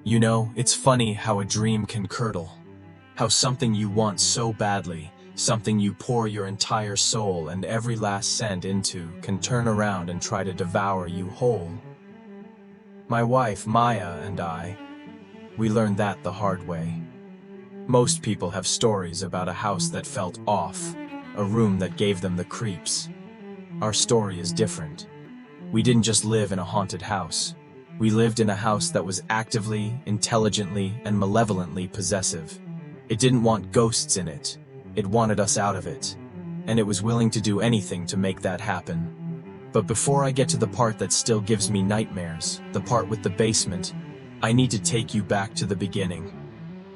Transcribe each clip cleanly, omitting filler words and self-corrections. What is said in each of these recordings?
You know, it's funny how a dream can curdle. How something you want so badly, something you pour your entire soul and every last cent into, can turn around and try to devour you whole. My wife, Maya, and I, we learned that the hard way. Most people have stories about a house that felt off, a room that gave them the creeps. Our story is different. We didn't just live in a haunted house. We lived in a house that was actively, intelligently, and malevolently possessive. It didn't want ghosts in it. It wanted us out of it. And it was willing to do anything to make that happen. But before I get to the part that still gives me nightmares, the part with the basement, I need to take you back to the beginning.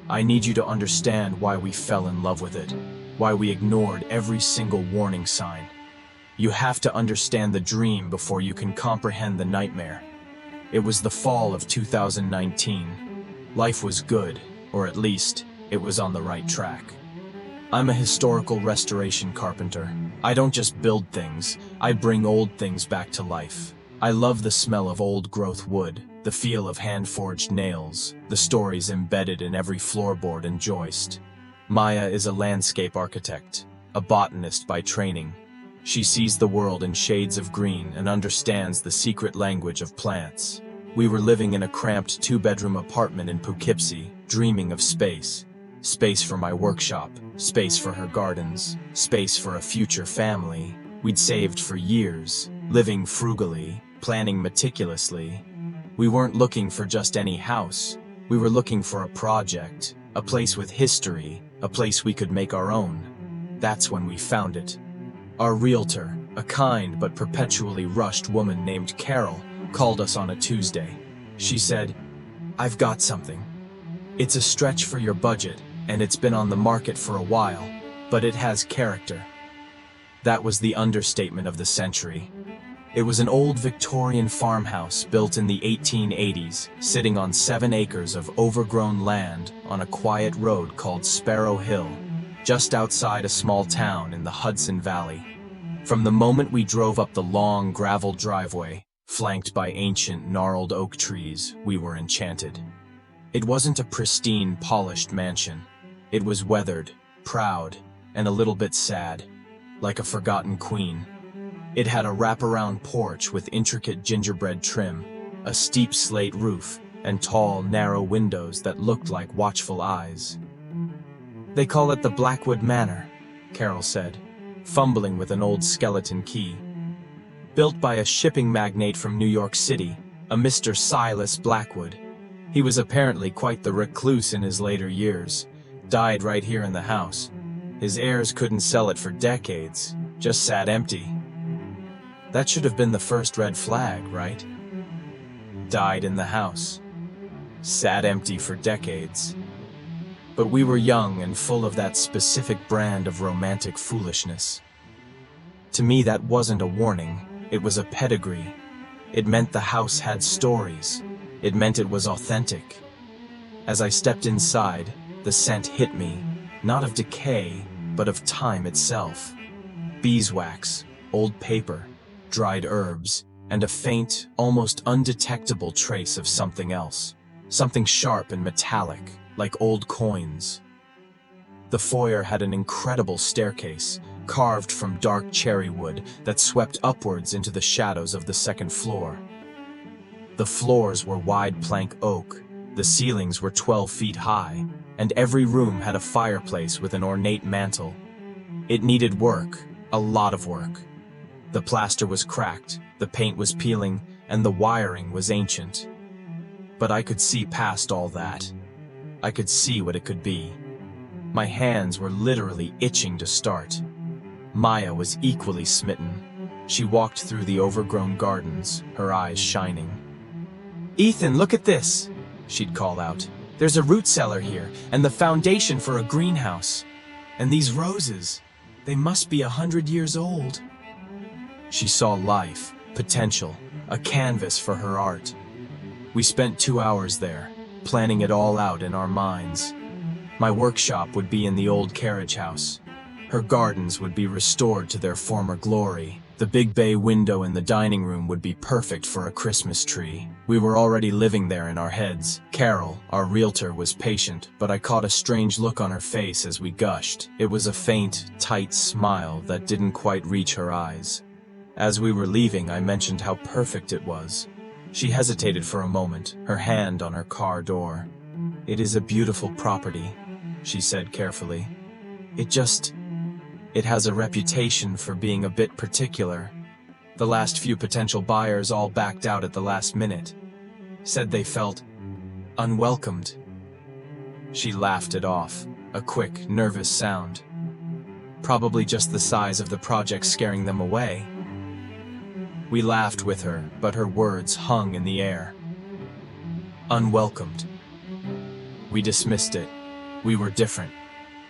I need you to understand why we fell in love with it, why we ignored every single warning sign. You have to understand the dream before you can comprehend the nightmare. It was the fall of 2019. Life was good, or at least, it was on the right track. I'm a historical restoration carpenter. I don't just build things, I bring old things back to life. I love the smell of old-growth wood, the feel of hand-forged nails, the stories embedded in every floorboard and joist. Maya is a landscape architect, a botanist by training. She sees the world in shades of green and understands the secret language of plants. We were living in a cramped two-bedroom apartment in Poughkeepsie, dreaming of space. Space for my workshop, space for her gardens, space for a future family. We'd saved for years, living frugally, planning meticulously. We weren't looking for just any house. We were looking for a project, a place with history, a place we could make our own. That's when we found it. Our realtor, a kind but perpetually rushed woman named Carol, called us on a Tuesday. She said, "I've got something. It's a stretch for your budget, and it's been on the market for a while, but it has character." That was the understatement of the century. It was an old Victorian farmhouse built in the 1880s, sitting on 7 acres of overgrown land on a quiet road called Sparrow Hill, just outside a small town in the Hudson Valley. From the moment we drove up the long gravel driveway, flanked by ancient gnarled oak trees, we were enchanted. It wasn't a pristine, polished mansion. It was weathered, proud, and a little bit sad, like a forgotten queen. It had a wraparound porch with intricate gingerbread trim, a steep slate roof, and tall, narrow windows that looked like watchful eyes. "They call it the Blackwood Manor," Carol said, fumbling with an old skeleton key. "Built by a shipping magnate from New York City, a Mr. Silas Blackwood. He was apparently quite the recluse in his later years. Died right here in the house. His heirs couldn't sell it for decades, just sat empty." That should have been the first red flag, right? Died in the house. Sat empty for decades. But we were young and full of that specific brand of romantic foolishness. To me, that wasn't a warning, it was a pedigree. It meant the house had stories. It meant it was authentic. As I stepped inside, the scent hit me, not of decay, but of time itself. Beeswax, old paper, dried herbs, and a faint, almost undetectable trace of something else. Something sharp and metallic, like old coins. The foyer had an incredible staircase, carved from dark cherry wood that swept upwards into the shadows of the second floor. The floors were wide plank oak, the ceilings were 12 feet high, and every room had a fireplace with an ornate mantel. It needed work, a lot of work. The plaster was cracked, the paint was peeling, and the wiring was ancient. But I could see past all that. I could see what it could be. My hands were literally itching to start. Maya was equally smitten. She walked through the overgrown gardens, her eyes shining. "Ethan, look at this!" she'd call out. "There's a root cellar here, and the foundation for a greenhouse. And these roses, they must be 100 years old." She saw life, potential, a canvas for her art. We spent 2 hours there, planning it all out in our minds. My workshop would be in the old carriage house. Her gardens would be restored to their former glory. The big bay window in the dining room would be perfect for a Christmas tree. We were already living there in our heads. Carol, our realtor, was patient, but I caught a strange look on her face as we gushed. It was a faint, tight smile that didn't quite reach her eyes. As we were leaving, I mentioned how perfect it was. She hesitated for a moment, her hand on her car door. "It is a beautiful property," she said carefully. It has a reputation for being a bit particular. The last few potential buyers all backed out at the last minute. Said they felt unwelcomed." She laughed it off, a quick, nervous sound. "Probably just the size of the project scaring them away." We laughed with her, but her words hung in the air. Unwelcomed. We dismissed it. We were different.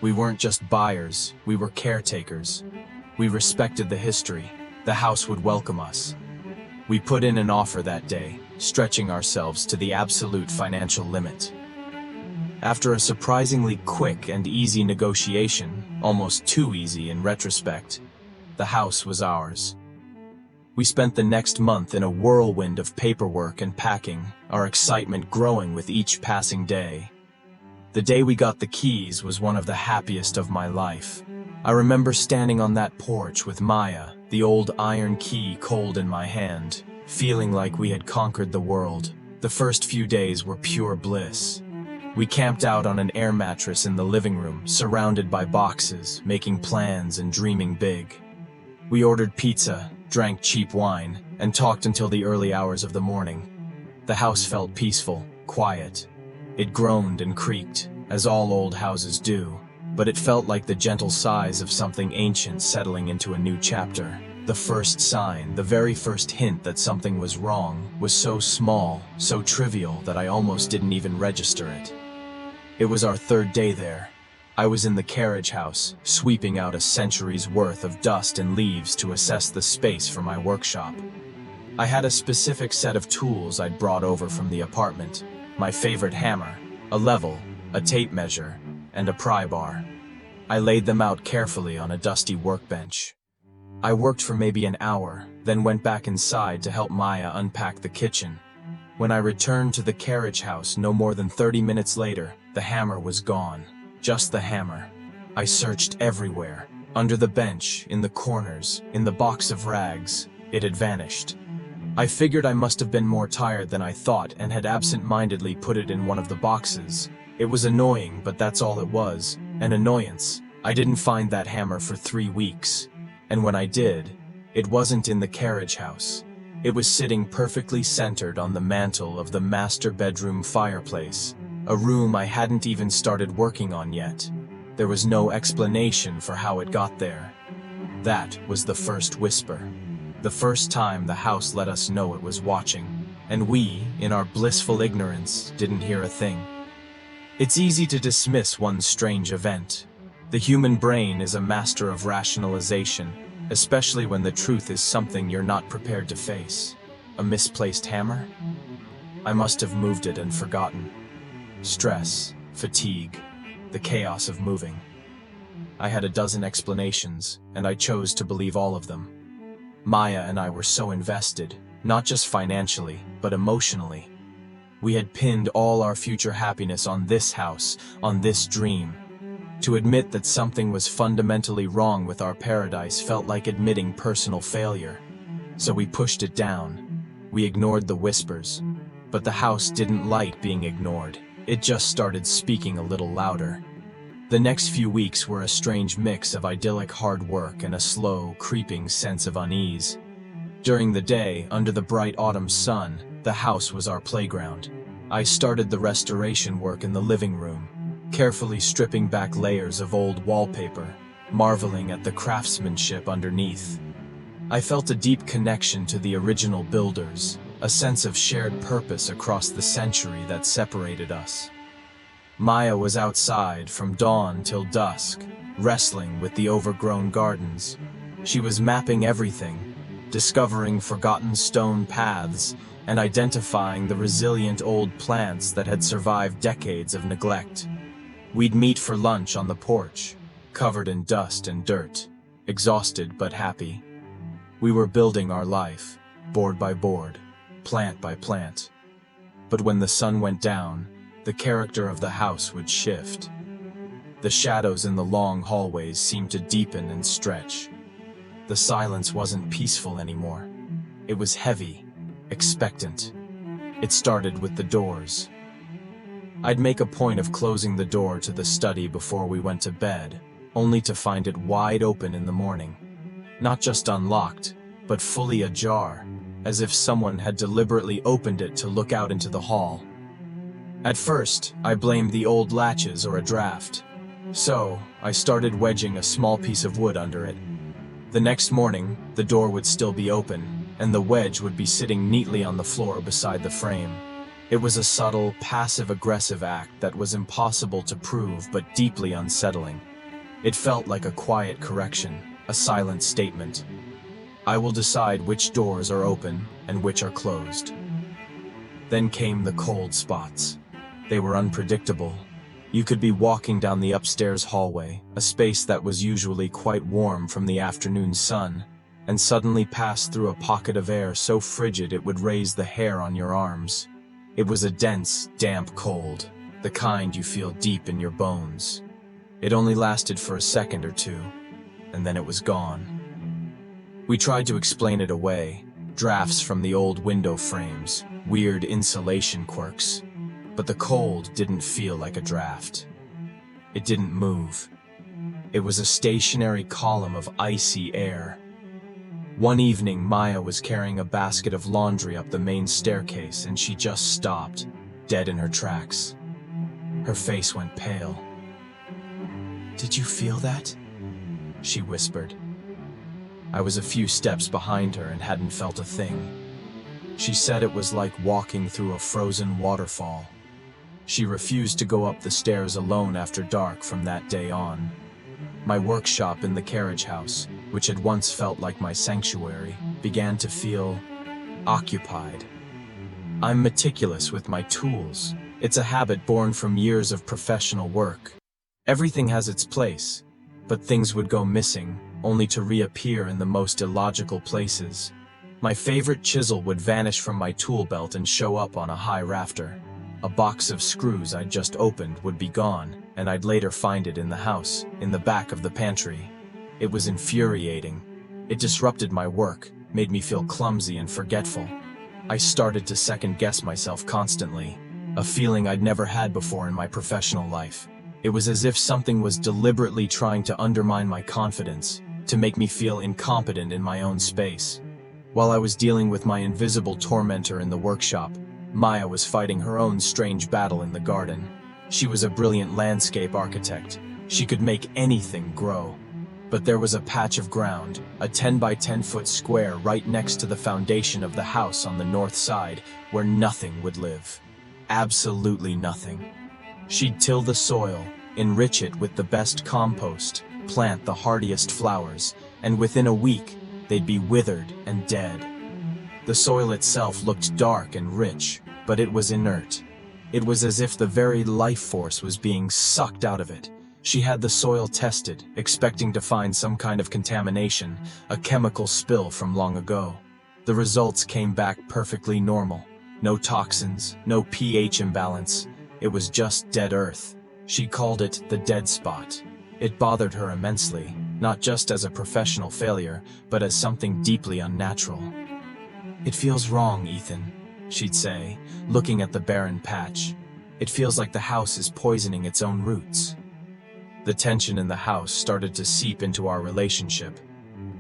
We weren't just buyers, we were caretakers. We respected the history. The house would welcome us. We put in an offer that day, stretching ourselves to the absolute financial limit. After a surprisingly quick and easy negotiation, almost too easy in retrospect, the house was ours. We spent the next month in a whirlwind of paperwork and packing, our excitement growing with each passing day. The day we got the keys was one of the happiest of my life. I remember standing on that porch with Maya, the old iron key cold in my hand, feeling like we had conquered the world. The first few days were pure bliss. We camped out on an air mattress in the living room, surrounded by boxes, making plans and dreaming big. We ordered pizza, drank cheap wine, and talked until the early hours of the morning. The house felt peaceful, quiet. It groaned and creaked, as all old houses do, but it felt like the gentle sighs of something ancient settling into a new chapter. The first sign, the very first hint that something was wrong, was so small, so trivial that I almost didn't even register it. It was our third day there. I was in the carriage house, sweeping out a century's worth of dust and leaves to assess the space for my workshop. I had a specific set of tools I'd brought over from the apartment. My favorite hammer, a level, a tape measure, and a pry bar. I laid them out carefully on a dusty workbench. I worked for maybe an hour, then went back inside to help Maya unpack the kitchen. When I returned to the carriage house no more than 30 minutes later, the hammer was gone. Just the hammer. I searched everywhere, under the bench, in the corners, in the box of rags. It had vanished. I figured I must have been more tired than I thought and had absent-mindedly put it in one of the boxes. It was annoying, but that's all it was, an annoyance. I didn't find that hammer for 3 weeks. And when I did, it wasn't in the carriage house. It was sitting perfectly centered on the mantel of the master bedroom fireplace, a room I hadn't even started working on yet. There was no explanation for how it got there. That was the first whisper. The first time the house let us know it was watching, and we, in our blissful ignorance, didn't hear a thing. It's easy to dismiss one strange event. The human brain is a master of rationalization, especially when the truth is something you're not prepared to face. A misplaced hammer? I must have moved it and forgotten. Stress, fatigue, the chaos of moving. I had a dozen explanations, and I chose to believe all of them. Maya and I were so invested, not just financially, but emotionally. We had pinned all our future happiness on this house, on this dream. To admit that something was fundamentally wrong with our paradise felt like admitting personal failure. So we pushed it down. We ignored the whispers. But the house didn't like being ignored. It just started speaking a little louder. The next few weeks were a strange mix of idyllic hard work and a slow, creeping sense of unease. During the day, under the bright autumn sun, the house was our playground. I started the restoration work in the living room, carefully stripping back layers of old wallpaper, marveling at the craftsmanship underneath. I felt a deep connection to the original builders, a sense of shared purpose across the century that separated us. Maya was outside from dawn till dusk, wrestling with the overgrown gardens. She was mapping everything, discovering forgotten stone paths, and identifying the resilient old plants that had survived decades of neglect. We'd meet for lunch on the porch, covered in dust and dirt, exhausted but happy. We were building our life, board by board, plant by plant. But when the sun went down, the character of the house would shift. The shadows in the long hallways seemed to deepen and stretch. The silence wasn't peaceful anymore. It was heavy, expectant. It started with the doors. I'd make a point of closing the door to the study before we went to bed, only to find it wide open in the morning. Not just unlocked, but fully ajar, as if someone had deliberately opened it to look out into the hall. At first, I blamed the old latches or a draft. So, I started wedging a small piece of wood under it. The next morning, the door would still be open, and the wedge would be sitting neatly on the floor beside the frame. It was a subtle, passive-aggressive act that was impossible to prove but deeply unsettling. It felt like a quiet correction, a silent statement. I will decide which doors are open and which are closed. Then came the cold spots. They were unpredictable. You could be walking down the upstairs hallway, a space that was usually quite warm from the afternoon sun, and suddenly pass through a pocket of air so frigid it would raise the hair on your arms. It was a dense, damp cold, the kind you feel deep in your bones. It only lasted for a second or two, and then it was gone. We tried to explain it away, drafts from the old window frames, weird insulation quirks. But the cold didn't feel like a draft. It didn't move. It was a stationary column of icy air. One evening, Maya was carrying a basket of laundry up the main staircase, and she just stopped, dead in her tracks. Her face went pale. "Did you feel that?" she whispered. I was a few steps behind her and hadn't felt a thing. She said it was like walking through a frozen waterfall. She refused to go up the stairs alone after dark from that day on. My workshop in the carriage house, which had once felt like my sanctuary, began to feel occupied. I'm meticulous with my tools. It's a habit born from years of professional work. Everything has its place, but things would go missing, only to reappear in the most illogical places. My favorite chisel would vanish from my tool belt and show up on a high rafter. A box of screws I'd just opened would be gone, and I'd later find it in the house, in the back of the pantry. It was infuriating. It disrupted my work, made me feel clumsy and forgetful. I started to second-guess myself constantly, a feeling I'd never had before in my professional life. It was as if something was deliberately trying to undermine my confidence, to make me feel incompetent in my own space. While I was dealing with my invisible tormentor in the workshop, Maya was fighting her own strange battle in the garden. She was a brilliant landscape architect. She could make anything grow. But there was a patch of ground, a 10 by 10 foot square right next to the foundation of the house on the north side, where nothing would live. Absolutely nothing. She'd till the soil, enrich it with the best compost, plant the hardiest flowers, and within a week, they'd be withered and dead. The soil itself looked dark and rich, but it was inert. It was as if the very life force was being sucked out of it. She had the soil tested, expecting to find some kind of contamination, a chemical spill from long ago. The results came back perfectly normal. No toxins, no pH imbalance. It was just dead earth. She called it the dead spot. It bothered her immensely, not just as a professional failure, but as something deeply unnatural. "It feels wrong, Ethan," she'd say, looking at the barren patch. "It feels like the house is poisoning its own roots." The tension in the house started to seep into our relationship.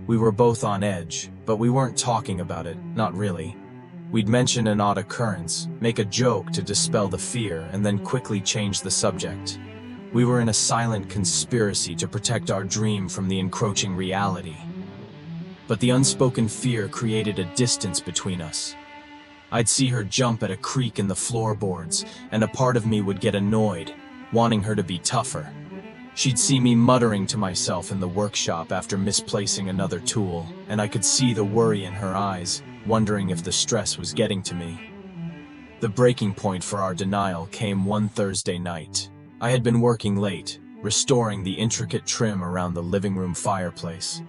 We were both on edge, but we weren't talking about it, not really. We'd mention an odd occurrence, make a joke to dispel the fear, and then quickly change the subject. We were in a silent conspiracy to protect our dream from the encroaching reality. But the unspoken fear created a distance between us. I'd see her jump at a creak in the floorboards, and a part of me would get annoyed, wanting her to be tougher. She'd see me muttering to myself in the workshop after misplacing another tool, and I could see the worry in her eyes, wondering if the stress was getting to me. The breaking point for our denial came one Thursday night. I had been working late, restoring the intricate trim around the living room fireplace.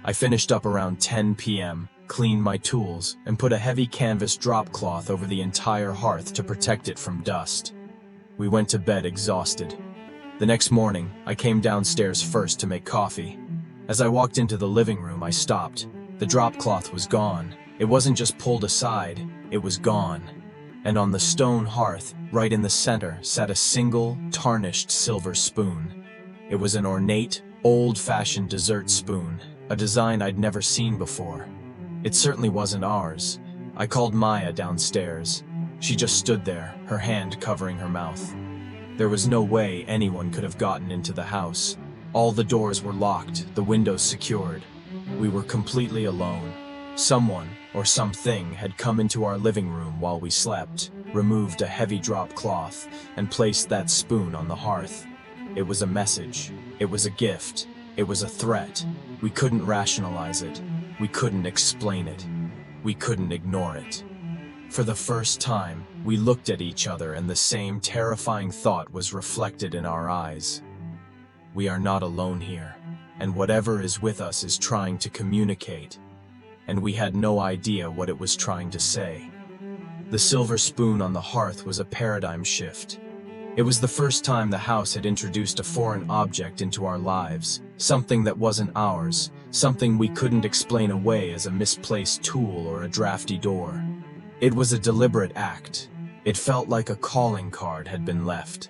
I finished up around 10 p.m., cleaned my tools, and put a heavy canvas drop cloth over the entire hearth to protect it from dust. We went to bed exhausted. The next morning, I came downstairs first to make coffee. As I walked into the living room, I stopped. The drop cloth was gone. It wasn't just pulled aside, it was gone. And on the stone hearth, right in the center, sat a single, tarnished silver spoon. It was an ornate, old-fashioned dessert spoon, a design I'd never seen before. It certainly wasn't ours. I called Maya downstairs. She just stood there, her hand covering her mouth. There was no way anyone could have gotten into the house. All the doors were locked, the windows secured. We were completely alone. Someone, or something, had come into our living room while we slept, removed a heavy drop cloth, and placed that spoon on the hearth. It was a message. It was a gift. It was a threat. We couldn't rationalize it. We couldn't explain it. We couldn't ignore it. For the first time, we looked at each other and the same terrifying thought was reflected in our eyes. We are not alone here, and whatever is with us is trying to communicate, and we had no idea what it was trying to say. The silver spoon on the hearth was a paradigm shift. It was the first time the house had introduced a foreign object into our lives, something that wasn't ours, something we couldn't explain away as a misplaced tool or a drafty door. It was a deliberate act. It felt like a calling card had been left.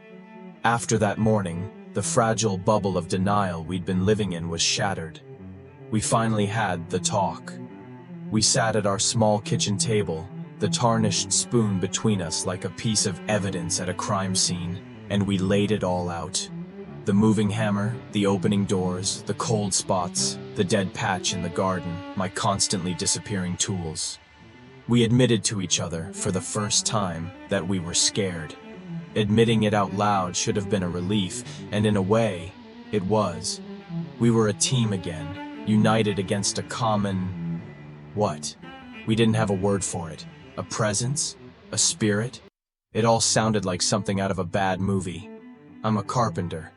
After that morning, the fragile bubble of denial we'd been living in was shattered. We finally had the talk. We sat at our small kitchen table, the tarnished spoon between us like a piece of evidence at a crime scene, and we laid it all out. The moving hammer, the opening doors, the cold spots, the dead patch in the garden, my constantly disappearing tools. We admitted to each other, for the first time, that we were scared. Admitting it out loud should have been a relief, and in a way, it was. We were a team again, united against a common... what? We didn't have a word for it. A presence? A spirit? It all sounded like something out of a bad movie. I'm a carpenter.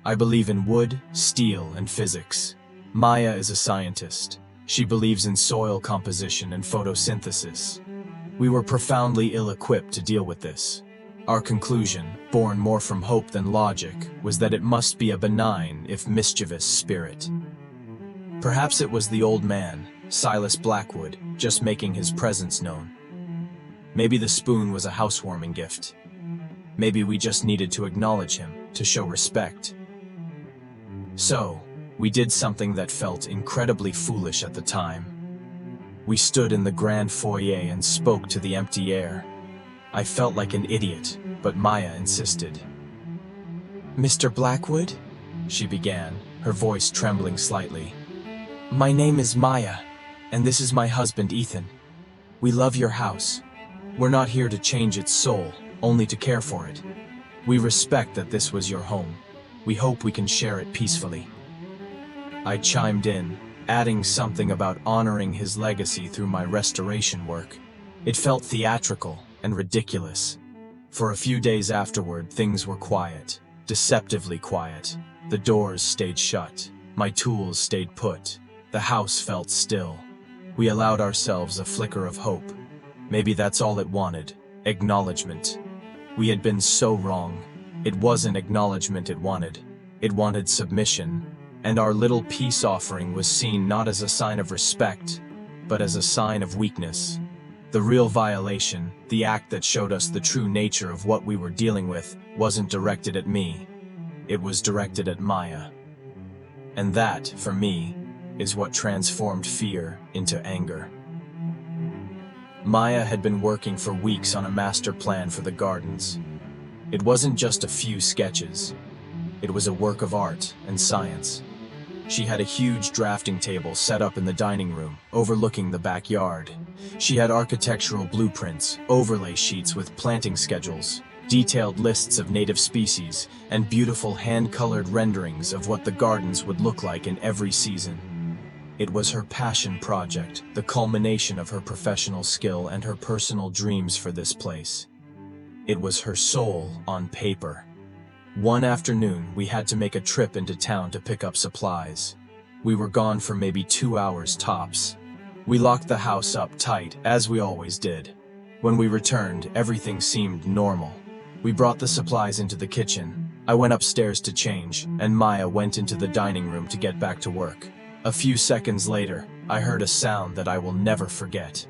I believe in wood, steel, and physics. Maya is a scientist. She believes in soil composition and photosynthesis. We were profoundly ill-equipped to deal with this. Our conclusion, born more from hope than logic, was that it must be a benign, if mischievous, spirit. Perhaps it was the old man, Silas Blackwood, just making his presence known. Maybe the spoon was a housewarming gift. Maybe we just needed to acknowledge him, to show respect. So, we did something that felt incredibly foolish at the time. We stood in the grand foyer and spoke to the empty air. I felt like an idiot, but Maya insisted. "Mr. Blackwood?" she began, her voice trembling slightly. "My name is Maya, and this is my husband, Ethan. We love your house. We're not here to change its soul, only to care for it. We respect that this was your home. We hope we can share it peacefully." I chimed in, adding something about honoring his legacy through my restoration work. It felt theatrical and ridiculous. For a few days afterward, things were quiet, deceptively quiet. The doors stayed shut. My tools stayed put. The house felt still. We allowed ourselves a flicker of hope. Maybe that's all it wanted, acknowledgement. We had been so wrong. It wasn't acknowledgement it wanted submission. And our little peace offering was seen not as a sign of respect, but as a sign of weakness. The real violation, the act that showed us the true nature of what we were dealing with, wasn't directed at me. It was directed at Maya. And that, for me, is what transformed fear into anger. Maya had been working for weeks on a master plan for the gardens. It wasn't just a few sketches. It was a work of art and science. She had a huge drafting table set up in the dining room, overlooking the backyard. She had architectural blueprints, overlay sheets with planting schedules, detailed lists of native species, and beautiful hand-colored renderings of what the gardens would look like in every season. It was her passion project, the culmination of her professional skill and her personal dreams for this place. It was her soul on paper. One afternoon, we had to make a trip into town to pick up supplies. We were gone for maybe 2 hours tops. We locked the house up tight, as we always did. When we returned, everything seemed normal. We brought the supplies into the kitchen. I went upstairs to change, and Maya went into the dining room to get back to work. A few seconds later, I heard a sound that I will never forget.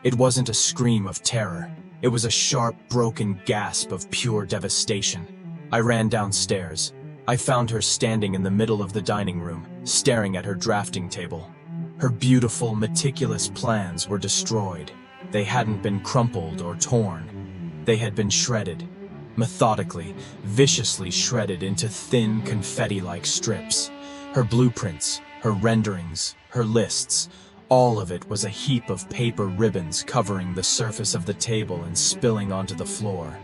It wasn't a scream of terror. It was a sharp, broken gasp of pure devastation. I ran downstairs. I found her standing in the middle of the dining room, staring at her drafting table. Her beautiful, meticulous plans were destroyed. They hadn't been crumpled or torn. They had been shredded. Methodically, viciously shredded into thin, confetti-like strips. Her blueprints, her renderings, her lists, all of it was a heap of paper ribbons covering the surface of the table and spilling onto the floor.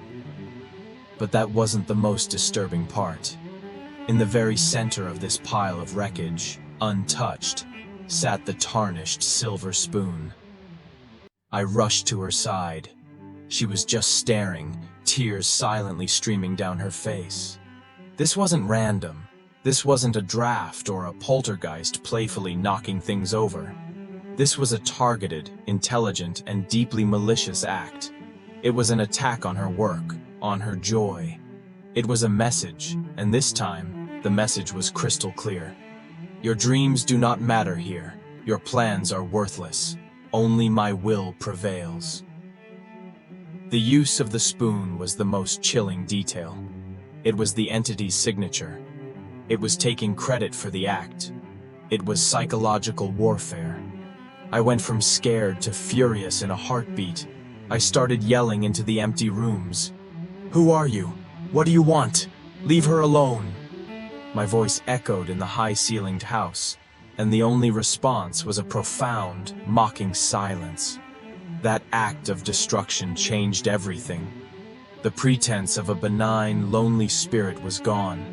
But that wasn't the most disturbing part. In the very center of this pile of wreckage, untouched, sat the tarnished silver spoon. I rushed to her side. She was just staring, tears silently streaming down her face. This wasn't random. This wasn't a draft or a poltergeist playfully knocking things over. This was a targeted, intelligent, and deeply malicious act. It was an attack on her work, on her joy. It was a message, and this time, the message was crystal clear. Your dreams do not matter here. Your plans are worthless. Only my will prevails. The use of the spoon was the most chilling detail. It was the entity's signature. It was taking credit for the act. It was psychological warfare. I went from scared to furious in a heartbeat. I started yelling into the empty rooms. "Who are you? What do you want? Leave her alone!" My voice echoed in the high-ceilinged house, and the only response was a profound, mocking silence. That act of destruction changed everything. The pretense of a benign, lonely spirit was gone.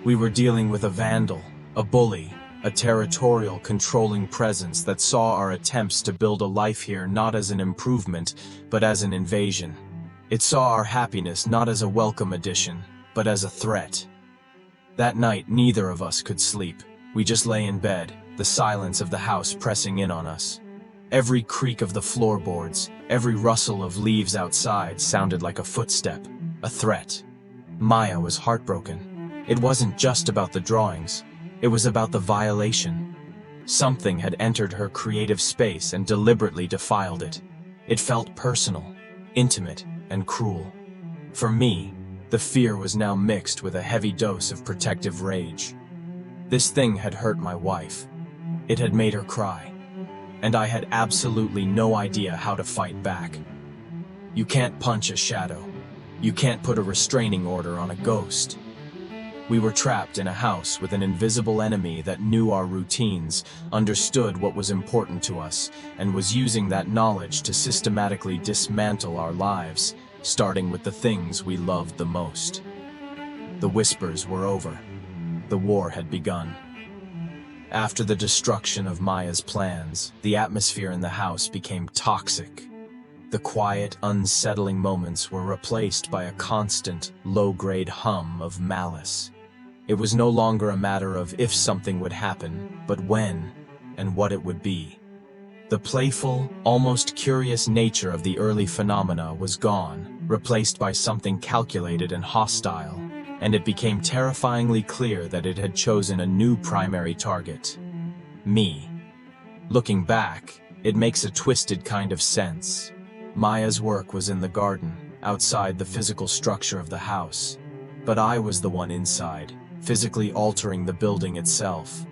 We were dealing with a vandal, a bully, a territorial, controlling presence that saw our attempts to build a life here not as an improvement, but as an invasion. It saw our happiness not as a welcome addition, but as a threat. That night, neither of us could sleep. We just lay in bed, the silence of the house pressing in on us. Every creak of the floorboards, every rustle of leaves outside sounded like a footstep, a threat. Maya was heartbroken. It wasn't just about the drawings. It was about the violation. Something had entered her creative space and deliberately defiled it. It felt personal, intimate, and cruel. For me, the fear was now mixed with a heavy dose of protective rage. This thing had hurt my wife. It had made her cry. And I had absolutely no idea how to fight back. You can't punch a shadow. You can't put a restraining order on a ghost. We were trapped in a house with an invisible enemy that knew our routines, understood what was important to us, and was using that knowledge to systematically dismantle our lives, starting with the things we loved the most. The whispers were over. The war had begun. After the destruction of Maya's plans, the atmosphere in the house became toxic. The quiet, unsettling moments were replaced by a constant, low-grade hum of malice. It was no longer a matter of if something would happen, but when and what it would be. The playful, almost curious nature of the early phenomena was gone, replaced by something calculated and hostile, and it became terrifyingly clear that it had chosen a new primary target: me. Looking back, it makes a twisted kind of sense. Maya's work was in the garden, outside the physical structure of the house. But I was the one inside, physically altering the building itself.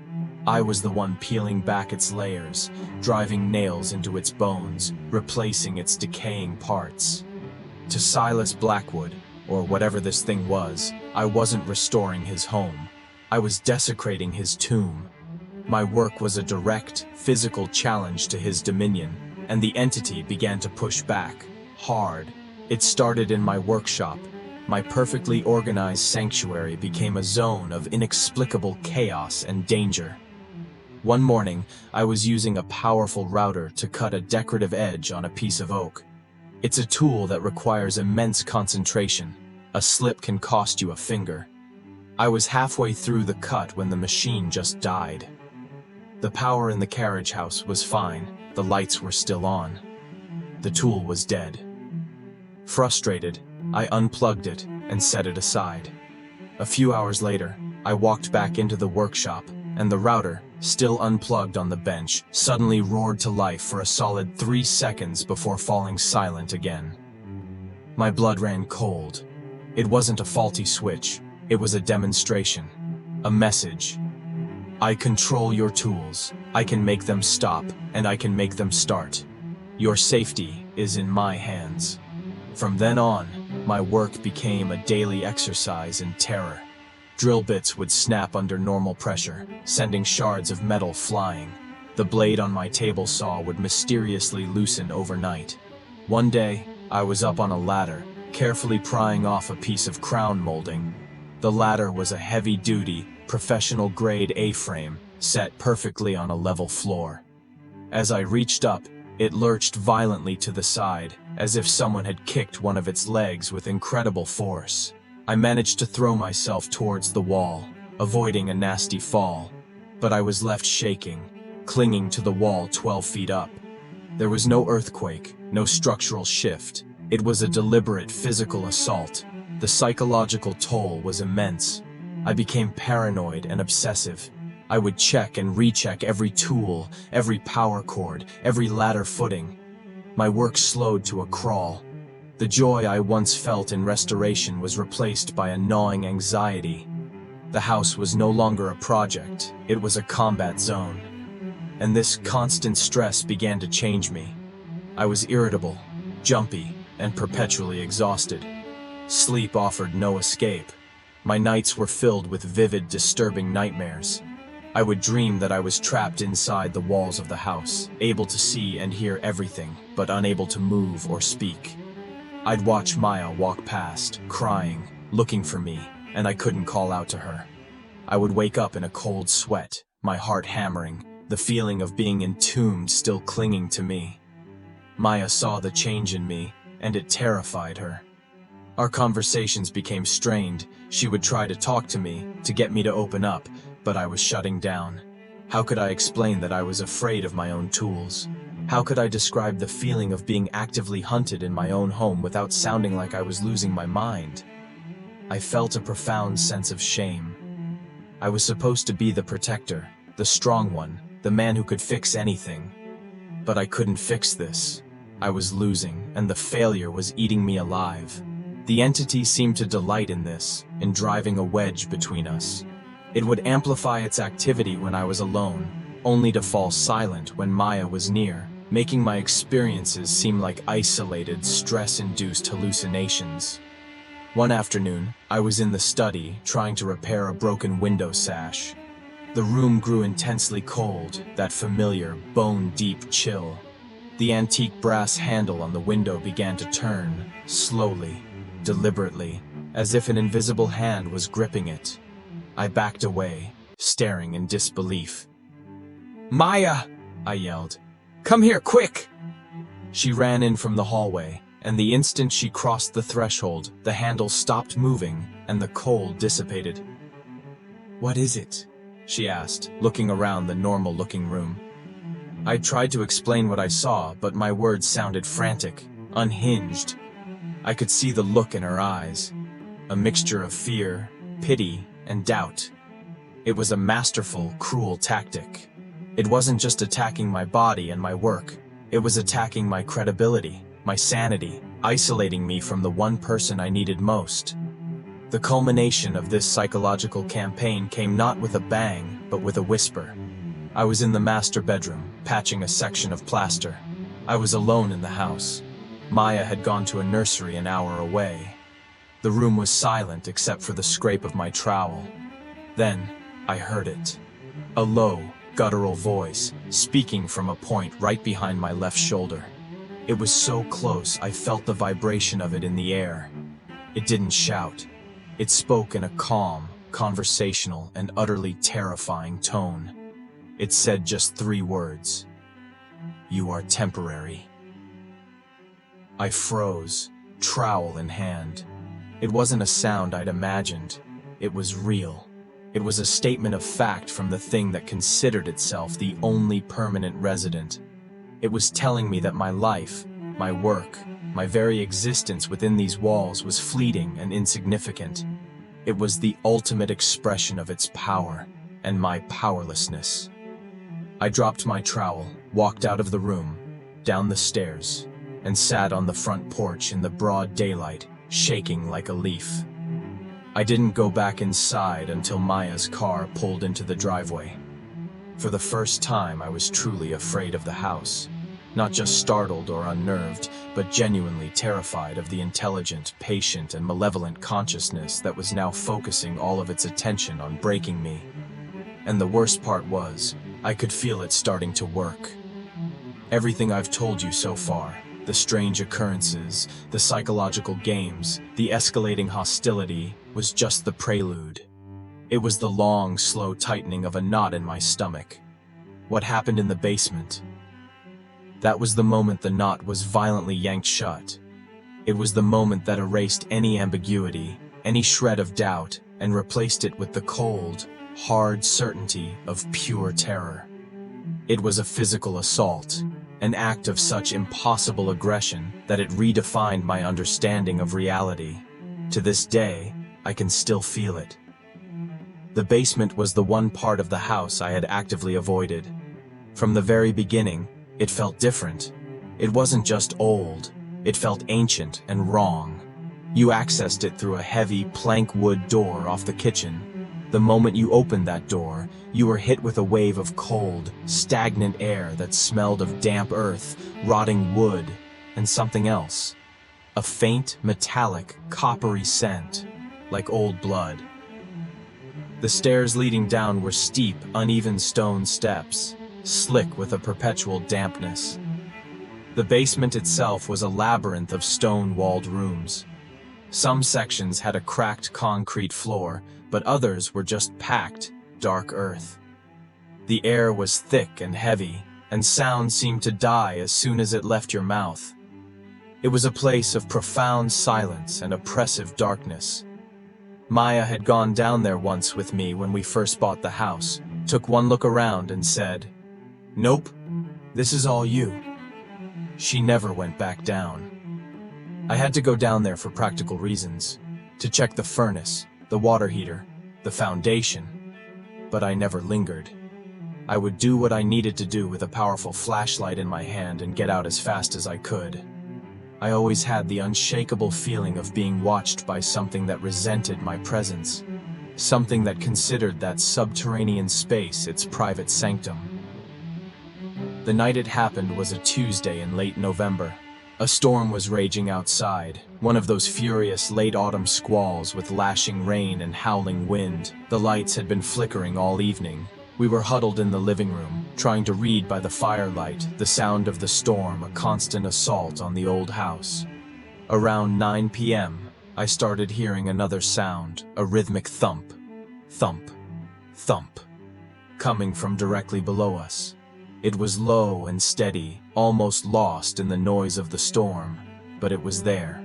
I was the one peeling back its layers, driving nails into its bones, replacing its decaying parts. To Silas Blackwood, or whatever this thing was, I wasn't restoring his home. I was desecrating his tomb. My work was a direct, physical challenge to his dominion, and the entity began to push back, hard. It started in my workshop. My perfectly organized sanctuary became a zone of inexplicable chaos and danger. One morning, I was using a powerful router to cut a decorative edge on a piece of oak. It's a tool that requires immense concentration. A slip can cost you a finger. I was halfway through the cut when the machine just died. The power in the carriage house was fine, the lights were still on. The tool was dead. Frustrated, I unplugged it and set it aside. A few hours later, I walked back into the workshop, and the router, still unplugged on the bench, suddenly roared to life for a solid 3 seconds before falling silent again. My blood ran cold. It wasn't a faulty switch, it was a demonstration. A message. I control your tools, I can make them stop, and I can make them start. Your safety is in my hands. From then on, my work became a daily exercise in terror. Drill bits would snap under normal pressure, sending shards of metal flying. The blade on my table saw would mysteriously loosen overnight. One day, I was up on a ladder, carefully prying off a piece of crown molding. The ladder was a heavy-duty, professional-grade A-frame, set perfectly on a level floor. As I reached up, it lurched violently to the side, as if someone had kicked one of its legs with incredible force. I managed to throw myself towards the wall, avoiding a nasty fall, but I was left shaking, clinging to the wall 12 feet up. There was no earthquake, no structural shift. It was a deliberate physical assault. The psychological toll was immense. I became paranoid and obsessive. I would check and recheck every tool, every power cord, every ladder footing. My work slowed to a crawl. The joy I once felt in restoration was replaced by a gnawing anxiety. The house was no longer a project, it was a combat zone. And this constant stress began to change me. I was irritable, jumpy, and perpetually exhausted. Sleep offered no escape. My nights were filled with vivid, disturbing nightmares. I would dream that I was trapped inside the walls of the house, able to see and hear everything, but unable to move or speak. I'd watch Maya walk past, crying, looking for me, and I couldn't call out to her. I would wake up in a cold sweat, my heart hammering, the feeling of being entombed still clinging to me. Maya saw the change in me, and it terrified her. Our conversations became strained. She would try to talk to me, to get me to open up, but I was shutting down. How could I explain that I was afraid of my own tools? How could I describe the feeling of being actively hunted in my own home without sounding like I was losing my mind? I felt a profound sense of shame. I was supposed to be the protector, the strong one, the man who could fix anything. But I couldn't fix this. I was losing, and the failure was eating me alive. The entity seemed to delight in this, in driving a wedge between us. It would amplify its activity when I was alone, only to fall silent when Maya was near, making my experiences seem like isolated, stress-induced hallucinations. One afternoon, I was in the study, trying to repair a broken window sash. The room grew intensely cold, that familiar, bone-deep chill. The antique brass handle on the window began to turn, slowly, deliberately, as if an invisible hand was gripping it. I backed away, staring in disbelief. "Maya!" I yelled. "Come here, quick!" She ran in from the hallway, and the instant she crossed the threshold, the handle stopped moving, and the cold dissipated. "What is it?" she asked, looking around the normal-looking room. I tried to explain what I saw, but my words sounded frantic, unhinged. I could see the look in her eyes, a mixture of fear, pity, and doubt. It was a masterful, cruel tactic. It wasn't just attacking my body and my work, it was attacking my credibility, my sanity, isolating me from the one person I needed most. The culmination of this psychological campaign came not with a bang, but with a whisper. I was in the master bedroom, patching a section of plaster. I was alone in the house. Maya had gone to a nursery an hour away. The room was silent except for the scrape of my trowel. Then, I heard it. A low, guttural voice, speaking from a point right behind my left shoulder. It was so close I felt the vibration of it in the air. It didn't shout. It spoke in a calm, conversational, and utterly terrifying tone. It said just 3 words. "You are temporary." I froze, trowel in hand. It wasn't a sound I'd imagined. It was real. It was a statement of fact from the thing that considered itself the only permanent resident. It was telling me that my life, my work, my very existence within these walls was fleeting and insignificant. It was the ultimate expression of its power and my powerlessness. I dropped my trowel, walked out of the room, down the stairs, and sat on the front porch in the broad daylight, shaking like a leaf. I didn't go back inside until Maya's car pulled into the driveway. For the first time, I was truly afraid of the house. Not just startled or unnerved, but genuinely terrified of the intelligent, patient, and malevolent consciousness that was now focusing all of its attention on breaking me. And the worst part was, I could feel it starting to work. Everything I've told you so far, the strange occurrences, the psychological games, the escalating hostility, was just the prelude. It was the long, slow tightening of a knot in my stomach. What happened in the basement? That was the moment the knot was violently yanked shut. It was the moment that erased any ambiguity, any shred of doubt, and replaced it with the cold, hard certainty of pure terror. It was a physical assault, an act of such impossible aggression that it redefined my understanding of reality. To this day, I can still feel it. The basement was the one part of the house I had actively avoided. From the very beginning, it felt different. It wasn't just old, it felt ancient and wrong. You accessed it through a heavy plank wood door off the kitchen. The moment you opened that door, you were hit with a wave of cold, stagnant air that smelled of damp earth, rotting wood, and something else. A faint, metallic, coppery scent, like old blood. The stairs leading down were steep, uneven stone steps, slick with a perpetual dampness. The basement itself was a labyrinth of stone-walled rooms. Some sections had a cracked concrete floor, but others were just packed, dark earth. The air was thick and heavy, and sound seemed to die as soon as it left your mouth. It was a place of profound silence and oppressive darkness. Maya had gone down there once with me when we first bought the house, took one look around and said, "Nope, this is all you." She never went back down. I had to go down there for practical reasons, to check the furnace, the water heater, the foundation, but I never lingered. I would do what I needed to do with a powerful flashlight in my hand and get out as fast as I could. I always had the unshakable feeling of being watched by something that resented my presence, something that considered that subterranean space its private sanctum. The night it happened was a Tuesday in late November. A storm was raging outside, one of those furious late autumn squalls with lashing rain and howling wind. The lights had been flickering all evening. We were huddled in the living room, trying to read by the firelight, the sound of the storm, a constant assault on the old house. Around 9 p.m., I started hearing another sound, a rhythmic thump, thump, thump, coming from directly below us. It was low and steady, almost lost in the noise of the storm, but it was there.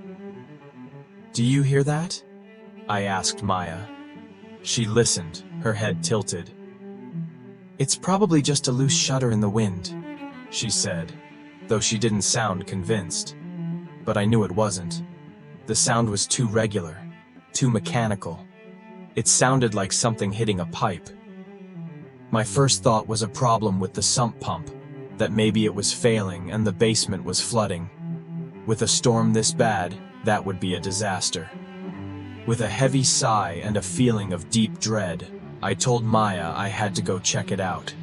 "Do you hear that?" I asked Maya. She listened, her head tilted. "It's probably just a loose shutter in the wind," she said, though she didn't sound convinced. But I knew it wasn't. The sound was too regular, too mechanical. It sounded like something hitting a pipe. My first thought was a problem with the sump pump, that maybe it was failing and the basement was flooding. With a storm this bad, that would be a disaster. With a heavy sigh and a feeling of deep dread, I told Maya I had to go check it out.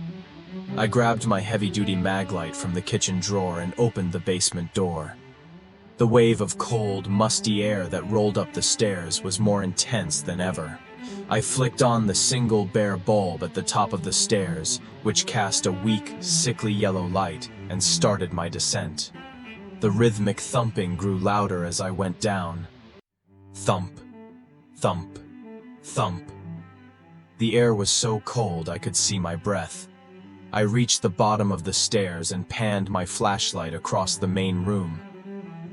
I grabbed my heavy-duty mag light from the kitchen drawer and opened the basement door. The wave of cold, musty air that rolled up the stairs was more intense than ever. I flicked on the single bare bulb at the top of the stairs, which cast a weak, sickly yellow light, and started my descent. The rhythmic thumping grew louder as I went down. Thump, thump, thump. The air was so cold I could see my breath. I reached the bottom of the stairs and panned my flashlight across the main room.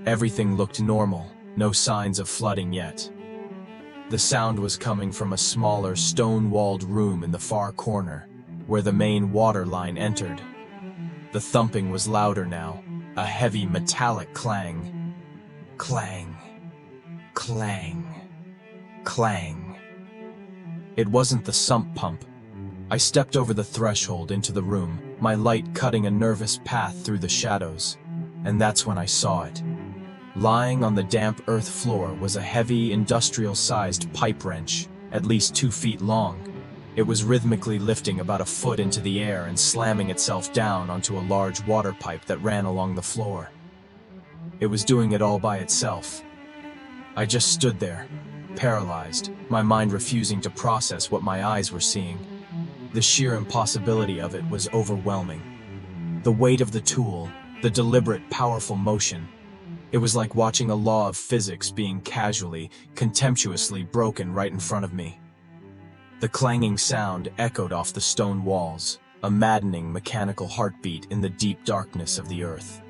Everything looked normal, no signs of flooding yet. The sound was coming from a smaller, stone-walled room in the far corner, where the main water line entered. The thumping was louder now, a heavy metallic clang. Clang. Clang. Clang. It wasn't the sump pump. I stepped over the threshold into the room, my light cutting a nervous path through the shadows. And that's when I saw it. Lying on the damp earth floor was a heavy, industrial-sized pipe wrench, at least 2 feet long. It was rhythmically lifting about a foot into the air and slamming itself down onto a large water pipe that ran along the floor. It was doing it all by itself. I just stood there, paralyzed, my mind refusing to process what my eyes were seeing. The sheer impossibility of it was overwhelming. The weight of the tool, the deliberate, powerful motion. It was like watching a law of physics being casually, contemptuously broken right in front of me. The clanging sound echoed off the stone walls, a maddening mechanical heartbeat in the deep darkness of the earth.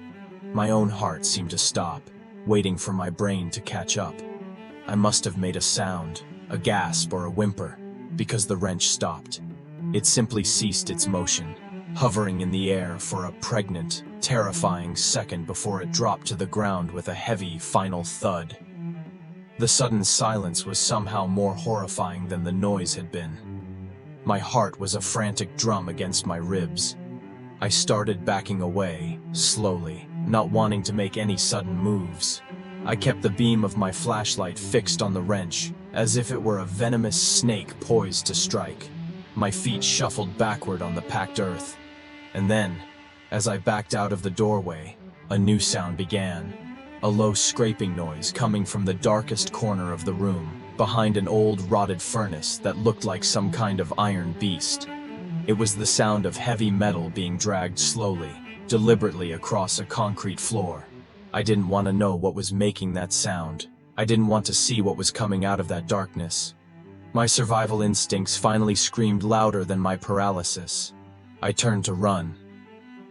My own heart seemed to stop, waiting for my brain to catch up. I must have made a sound, a gasp or a whimper, because the wrench stopped. It simply ceased its motion, hovering in the air for a pregnant, terrifying second before it dropped to the ground with a heavy, final thud. The sudden silence was somehow more horrifying than the noise had been. My heart was a frantic drum against my ribs. I started backing away, slowly, not wanting to make any sudden moves. I kept the beam of my flashlight fixed on the wrench, as if it were a venomous snake poised to strike. My feet shuffled backward on the packed earth. And then, as I backed out of the doorway, a new sound began. A low scraping noise coming from the darkest corner of the room, behind an old rotted furnace that looked like some kind of iron beast. It was the sound of heavy metal being dragged slowly, deliberately across a concrete floor. I didn't want to know what was making that sound. I didn't want to see what was coming out of that darkness. My survival instincts finally screamed louder than my paralysis. I turned to run.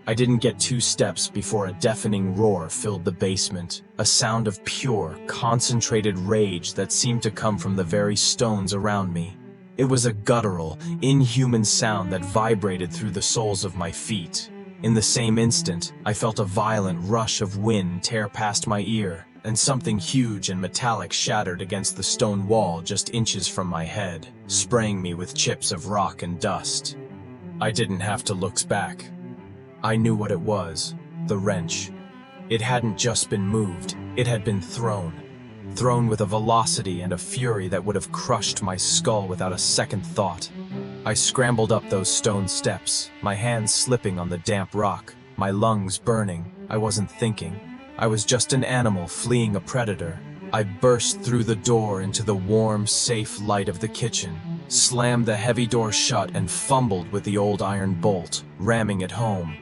I didn't get 2 steps before a deafening roar filled the basement, a sound of pure, concentrated rage that seemed to come from the very stones around me. It was a guttural, inhuman sound that vibrated through the soles of my feet. In the same instant, I felt a violent rush of wind tear past my ear, and something huge and metallic shattered against the stone wall just inches from my head, spraying me with chips of rock and dust. I didn't have to look back. I knew what it was, the wrench. It hadn't just been moved, it had been thrown. Thrown with a velocity and a fury that would have crushed my skull without a second thought. I scrambled up those stone steps, my hands slipping on the damp rock, my lungs burning. I wasn't thinking. I was just an animal fleeing a predator. I burst through the door into the warm, safe light of the kitchen, slammed the heavy door shut and fumbled with the old iron bolt, ramming it home.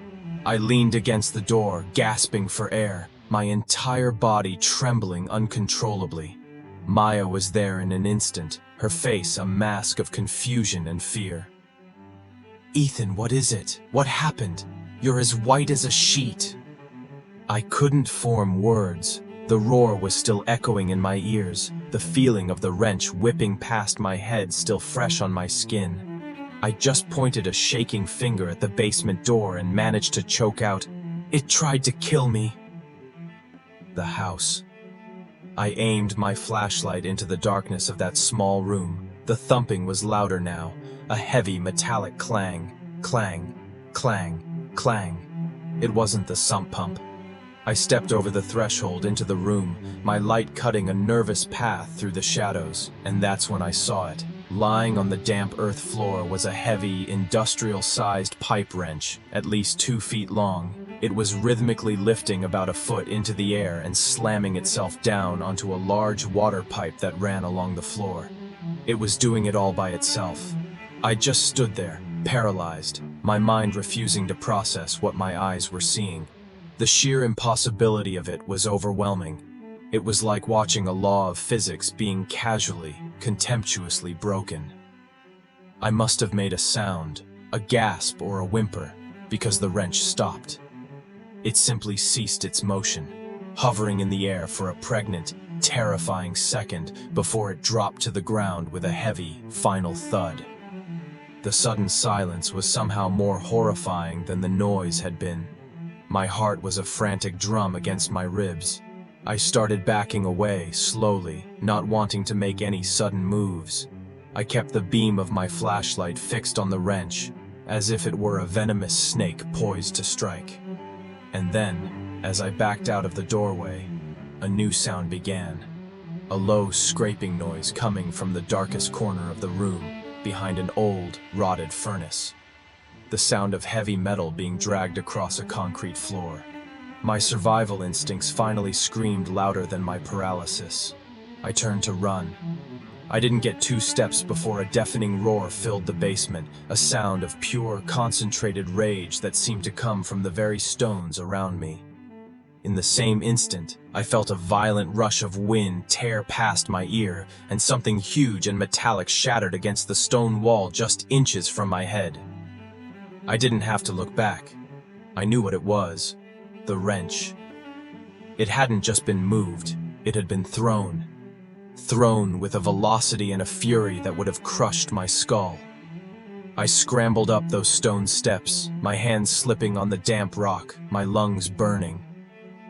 I leaned against the door, gasping for air, my entire body trembling uncontrollably. Maya was there in an instant, her face a mask of confusion and fear. "Ethan, what is it? What happened? You're as white as a sheet." I couldn't form words. The roar was still echoing in my ears, the feeling of the wrench whipping past my head still fresh on my skin. I just pointed a shaking finger at the basement door and managed to choke out, "It tried to kill me." The house. I aimed my flashlight into the darkness of that small room. The thumping was louder now, a heavy metallic clang, clang, clang, clang. It wasn't the sump pump. I stepped over the threshold into the room, my light cutting a nervous path through the shadows, and that's when I saw it. Lying on the damp earth floor was a heavy, industrial-sized pipe wrench, at least 2 feet long. It was rhythmically lifting about a foot into the air and slamming itself down onto a large water pipe that ran along the floor. It was doing it all by itself. I just stood there, paralyzed, my mind refusing to process what my eyes were seeing. The sheer impossibility of it was overwhelming. It was like watching a law of physics being casually, contemptuously broken. I must have made a sound, a gasp or a whimper, because the wrench stopped. It simply ceased its motion, hovering in the air for a pregnant, terrifying second before it dropped to the ground with a heavy, final thud. The sudden silence was somehow more horrifying than the noise had been. My heart was a frantic drum against my ribs. I started backing away, slowly, not wanting to make any sudden moves. I kept the beam of my flashlight fixed on the wrench, as if it were a venomous snake poised to strike. And then, as I backed out of the doorway, a new sound began. A low, scraping noise coming from the darkest corner of the room, behind an old, rotted furnace. The sound of heavy metal being dragged across a concrete floor. My survival instincts finally screamed louder than my paralysis. I turned to run. I didn't get 2 steps before a deafening roar filled the basement, a sound of pure, concentrated rage that seemed to come from the very stones around me. In the same instant, I felt a violent rush of wind tear past my ear, and something huge and metallic shattered against the stone wall just inches from my head. I didn't have to look back. I knew what it was. The wrench. It hadn't just been moved, it had been thrown. Thrown with a velocity and a fury that would have crushed my skull. I scrambled up those stone steps, my hands slipping on the damp rock, my lungs burning.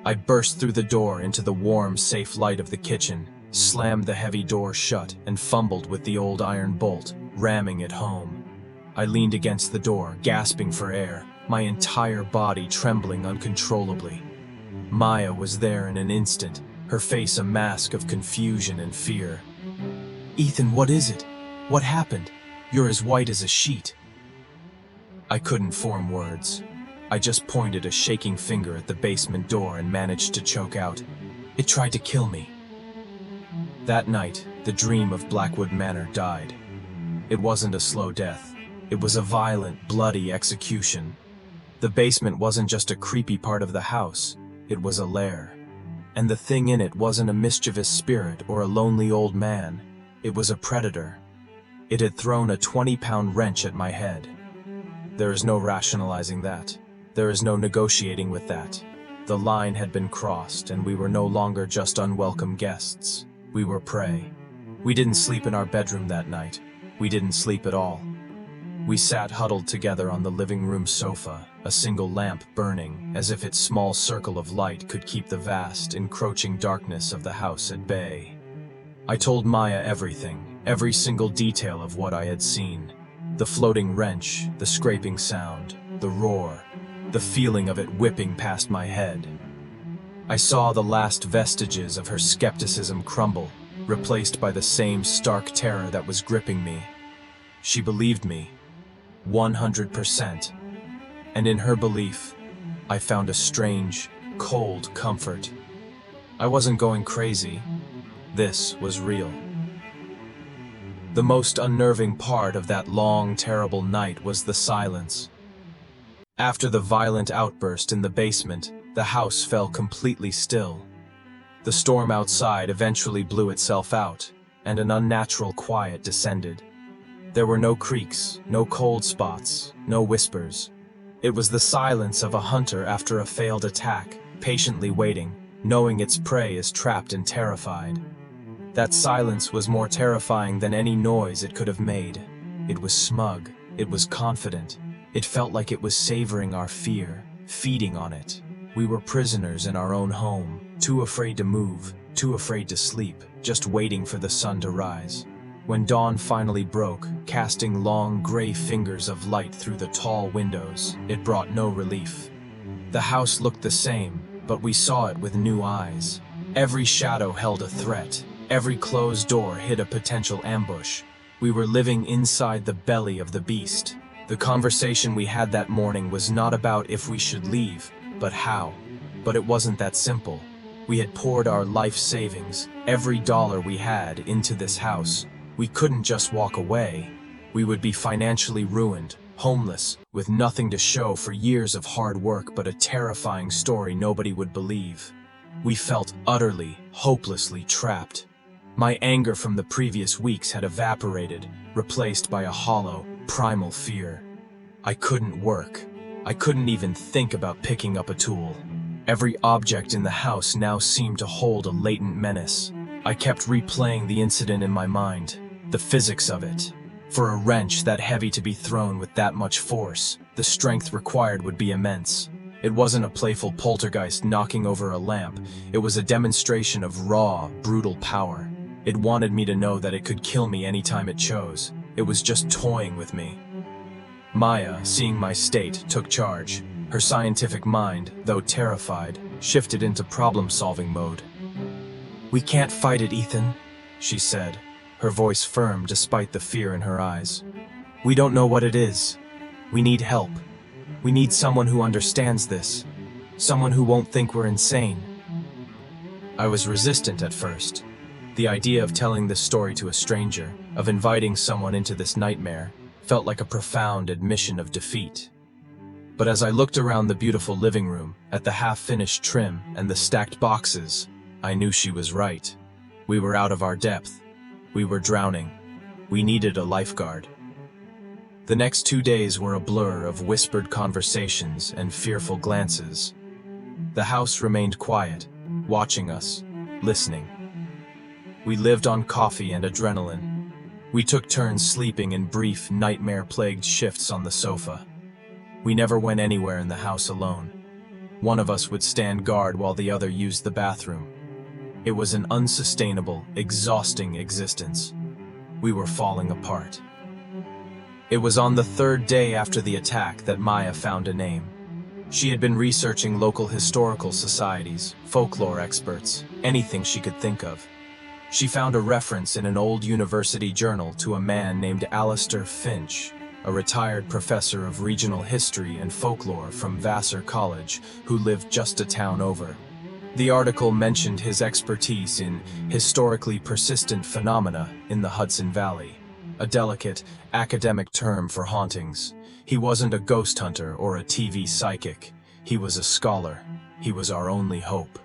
I burst through the door into the warm, safe light of the kitchen, slammed the heavy door shut, and fumbled with the old iron bolt, ramming it home. I leaned against the door, gasping for air, my entire body trembling uncontrollably. Maya was there in an instant, her face a mask of confusion and fear. "Ethan, what is it? What happened? You're as white as a sheet." I couldn't form words. I just pointed a shaking finger at the basement door and managed to choke out, "It tried to kill me." That night, the dream of Blackwood Manor died. It wasn't a slow death. It was a violent, bloody execution. The basement wasn't just a creepy part of the house, it was a lair. And the thing in it wasn't a mischievous spirit or a lonely old man, it was a predator. It had thrown a 20-pound wrench at my head. There is no rationalizing that. There is no negotiating with that. The line had been crossed, and we were no longer just unwelcome guests. We were prey. We didn't sleep in our bedroom that night. We didn't sleep at all. We sat huddled together on the living room sofa, a single lamp burning, as if its small circle of light could keep the vast, encroaching darkness of the house at bay. I told Maya everything, every single detail of what I had seen. The floating wrench, the scraping sound, the roar, the feeling of it whipping past my head. I saw the last vestiges of her skepticism crumble, replaced by the same stark terror that was gripping me. She believed me, 100%. And in her belief, I found a strange, cold comfort. I wasn't going crazy. This was real. The most unnerving part of that long, terrible night was the silence. After the violent outburst in the basement, the house fell completely still. The storm outside eventually blew itself out, and an unnatural quiet descended. There were no creaks, no cold spots, no whispers. It was the silence of a hunter after a failed attack, patiently waiting, knowing its prey is trapped and terrified. That silence was more terrifying than any noise it could have made. It was smug, it was confident. It felt like it was savoring our fear, feeding on it. We were prisoners in our own home, too afraid to move, too afraid to sleep, just waiting for the sun to rise. When dawn finally broke, casting long gray fingers of light through the tall windows, it brought no relief. The house looked the same, but we saw it with new eyes. Every shadow held a threat. Every closed door hid a potential ambush. We were living inside the belly of the beast. The conversation we had that morning was not about if we should leave, but how. But it wasn't that simple. We had poured our life savings, every dollar we had, into this house. We couldn't just walk away. We would be financially ruined, homeless, with nothing to show for years of hard work but a terrifying story nobody would believe. We felt utterly, hopelessly trapped. My anger from the previous weeks had evaporated, replaced by a hollow, primal fear. I couldn't work. I couldn't even think about picking up a tool. Every object in the house now seemed to hold a latent menace. I kept replaying the incident in my mind, the physics of it. For a wrench that heavy to be thrown with that much force, the strength required would be immense. It wasn't a playful poltergeist knocking over a lamp, it was a demonstration of raw, brutal power. It wanted me to know that it could kill me anytime it chose. It was just toying with me. Maya, seeing my state, took charge. Her scientific mind, though terrified, shifted into problem-solving mode. "We can't fight it, Ethan," she said, her voice firm despite the fear in her eyes. "We don't know what it is. We need help. We need someone who understands this. Someone who won't think we're insane." I was resistant at first. The idea of telling this story to a stranger, of inviting someone into this nightmare, felt like a profound admission of defeat. But as I looked around the beautiful living room, at the half-finished trim and the stacked boxes, I knew she was right. We were out of our depth. We were drowning. We needed a lifeguard. The next 2 days were a blur of whispered conversations and fearful glances. The house remained quiet, watching us, listening. We lived on coffee and adrenaline. We took turns sleeping in brief, nightmare-plagued shifts on the sofa. We never went anywhere in the house alone. One of us would stand guard while the other used the bathroom. It was an unsustainable, exhausting existence. We were falling apart. It was on the 3rd day after the attack that Maya found a name. She had been researching local historical societies, folklore experts, anything she could think of. She found a reference in an old university journal to a man named Alistair Finch, a retired professor of regional history and folklore from Vassar College, who lived just a town over. The article mentioned his expertise in historically persistent phenomena in the Hudson Valley, a delicate, academic term for hauntings. He wasn't a ghost hunter or a TV psychic. He was a scholar. He was our only hope.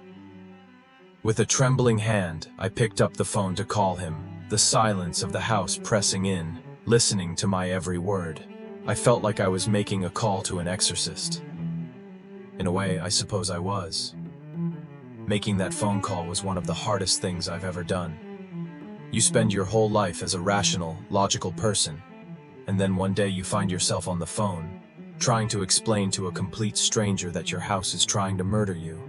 With a trembling hand, I picked up the phone to call him, the silence of the house pressing in, listening to my every word. I felt like I was making a call to an exorcist. In a way, I suppose I was. Making that phone call was one of the hardest things I've ever done. You spend your whole life as a rational, logical person, and then one day you find yourself on the phone, trying to explain to a complete stranger that your house is trying to murder you.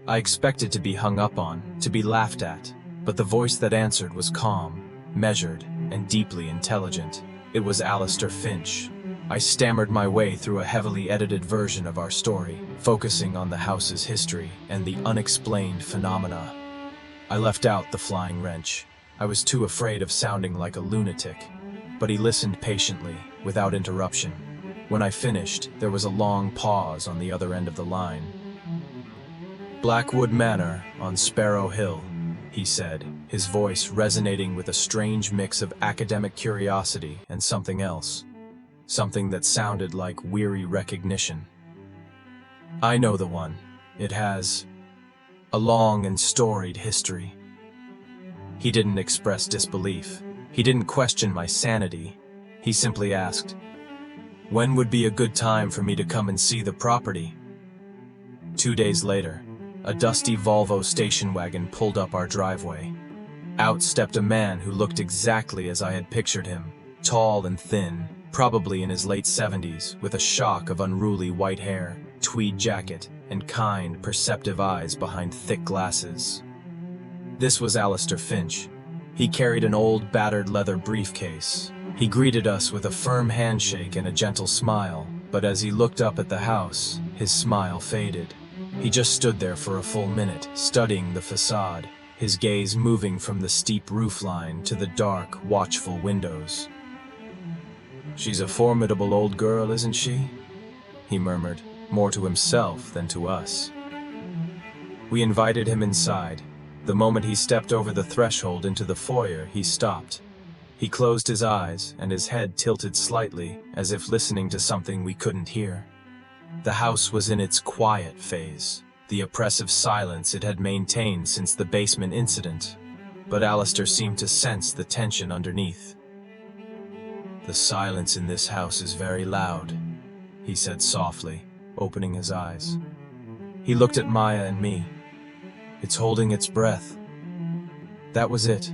I expected to be hung up on, to be laughed at, but the voice that answered was calm, measured, and deeply intelligent. It was Alistair Finch. I stammered my way through a heavily edited version of our story, focusing on the house's history and the unexplained phenomena. I left out the flying wrench. I was too afraid of sounding like a lunatic, but he listened patiently, without interruption. When I finished, there was a long pause on the other end of the line. "Blackwood Manor on Sparrow Hill," he said, his voice resonating with a strange mix of academic curiosity and something else. Something that sounded like weary recognition. "I know the one. It has a long and storied history." He didn't express disbelief. He didn't question my sanity. He simply asked, "When would be a good time for me to come and see the property?" 2 days later, a dusty Volvo station wagon pulled up our driveway. Out stepped a man who looked exactly as I had pictured him, tall and thin, probably in his late 70s, with a shock of unruly white hair, tweed jacket, and kind, perceptive eyes behind thick glasses. This was Alistair Finch. He carried an old, battered leather briefcase. He greeted us with a firm handshake and a gentle smile, but as he looked up at the house, his smile faded. He just stood there for a full minute, studying the facade, his gaze moving from the steep roofline to the dark, watchful windows. "She's a formidable old girl, isn't she?" he murmured, more to himself than to us. We invited him inside. The moment he stepped over the threshold into the foyer, he stopped. He closed his eyes, and his head tilted slightly, as if listening to something we couldn't hear. The house was in its quiet phase, the oppressive silence it had maintained since the basement incident, but Alistair seemed to sense the tension underneath. "The silence in this house is very loud," he said softly, opening his eyes. He looked at Maya and me. "It's holding its breath." That was it.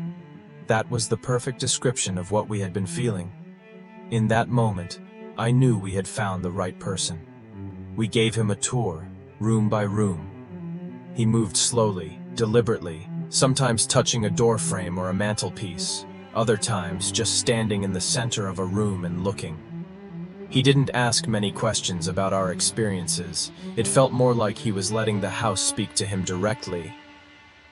That was the perfect description of what we had been feeling. In that moment, I knew we had found the right person. We gave him a tour, room by room. He moved slowly, deliberately, sometimes touching a door frame or a mantelpiece, other times just standing in the center of a room and looking. He didn't ask many questions about our experiences. It felt more like he was letting the house speak to him directly.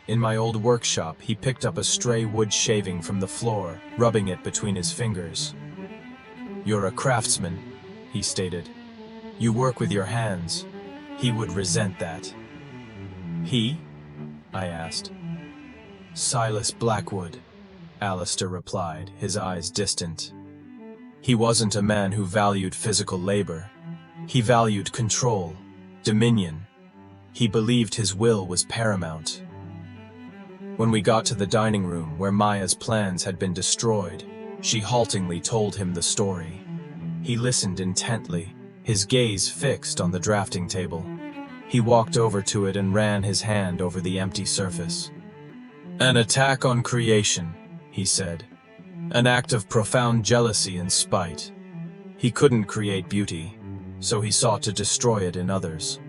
In my old workshop, he picked up a stray wood shaving from the floor, rubbing it between his fingers. "You're a craftsman," he stated. "You work with your hands." He would resent that. "He?" I asked. "Silas Blackwood," Alistair replied, his eyes distant. He wasn't a man who valued physical labor. He valued control, dominion. He believed his will was paramount. When we got to the dining room where Maya's plans had been destroyed, she haltingly told him the story. He listened intently, his gaze fixed on the drafting table. He walked over to it and ran his hand over the empty surface. "An attack on creation," he said. "An act of profound jealousy and spite. He couldn't create beauty, so he sought to destroy it in others."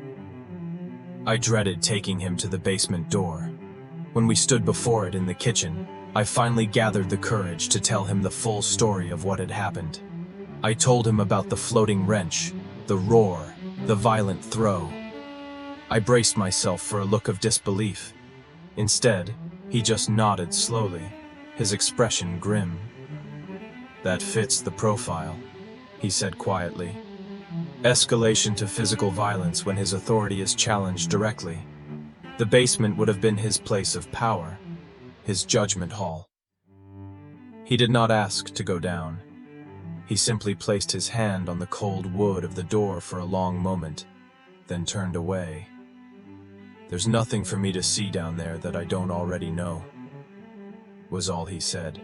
I dreaded taking him to the basement door. When we stood before it in the kitchen, I finally gathered the courage to tell him the full story of what had happened. I told him about the floating wrench, the roar, the violent throw. I braced myself for a look of disbelief. Instead, he just nodded slowly, his expression grim. "That fits the profile," he said quietly. "Escalation to physical violence when his authority is challenged directly. The basement would have been his place of power, his judgment hall." He did not ask to go down. He simply placed his hand on the cold wood of the door for a long moment, then turned away. "There's nothing for me to see down there that I don't already know," was all he said.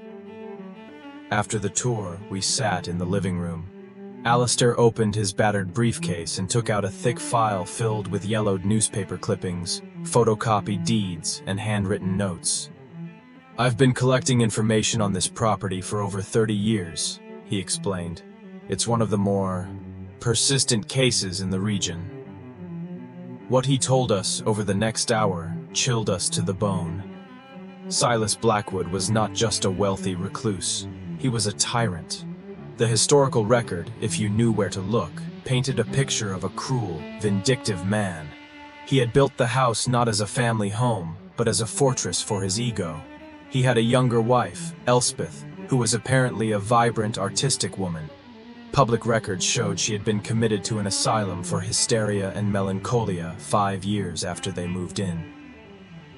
After the tour, we sat in the living room. Alistair opened his battered briefcase and took out a thick file filled with yellowed newspaper clippings, photocopied deeds, and handwritten notes. "I've been collecting information on this property for over 30 years, he explained. "It's one of the more persistent cases in the region." What he told us over the next hour chilled us to the bone. Silas Blackwood was not just a wealthy recluse. He was a tyrant. The historical record, if you knew where to look, painted a picture of a cruel, vindictive man. He had built the house not as a family home, but as a fortress for his ego. He had a younger wife, Elspeth, who was apparently a vibrant, artistic woman. Public records showed she had been committed to an asylum for hysteria and melancholia 5 years after they moved in.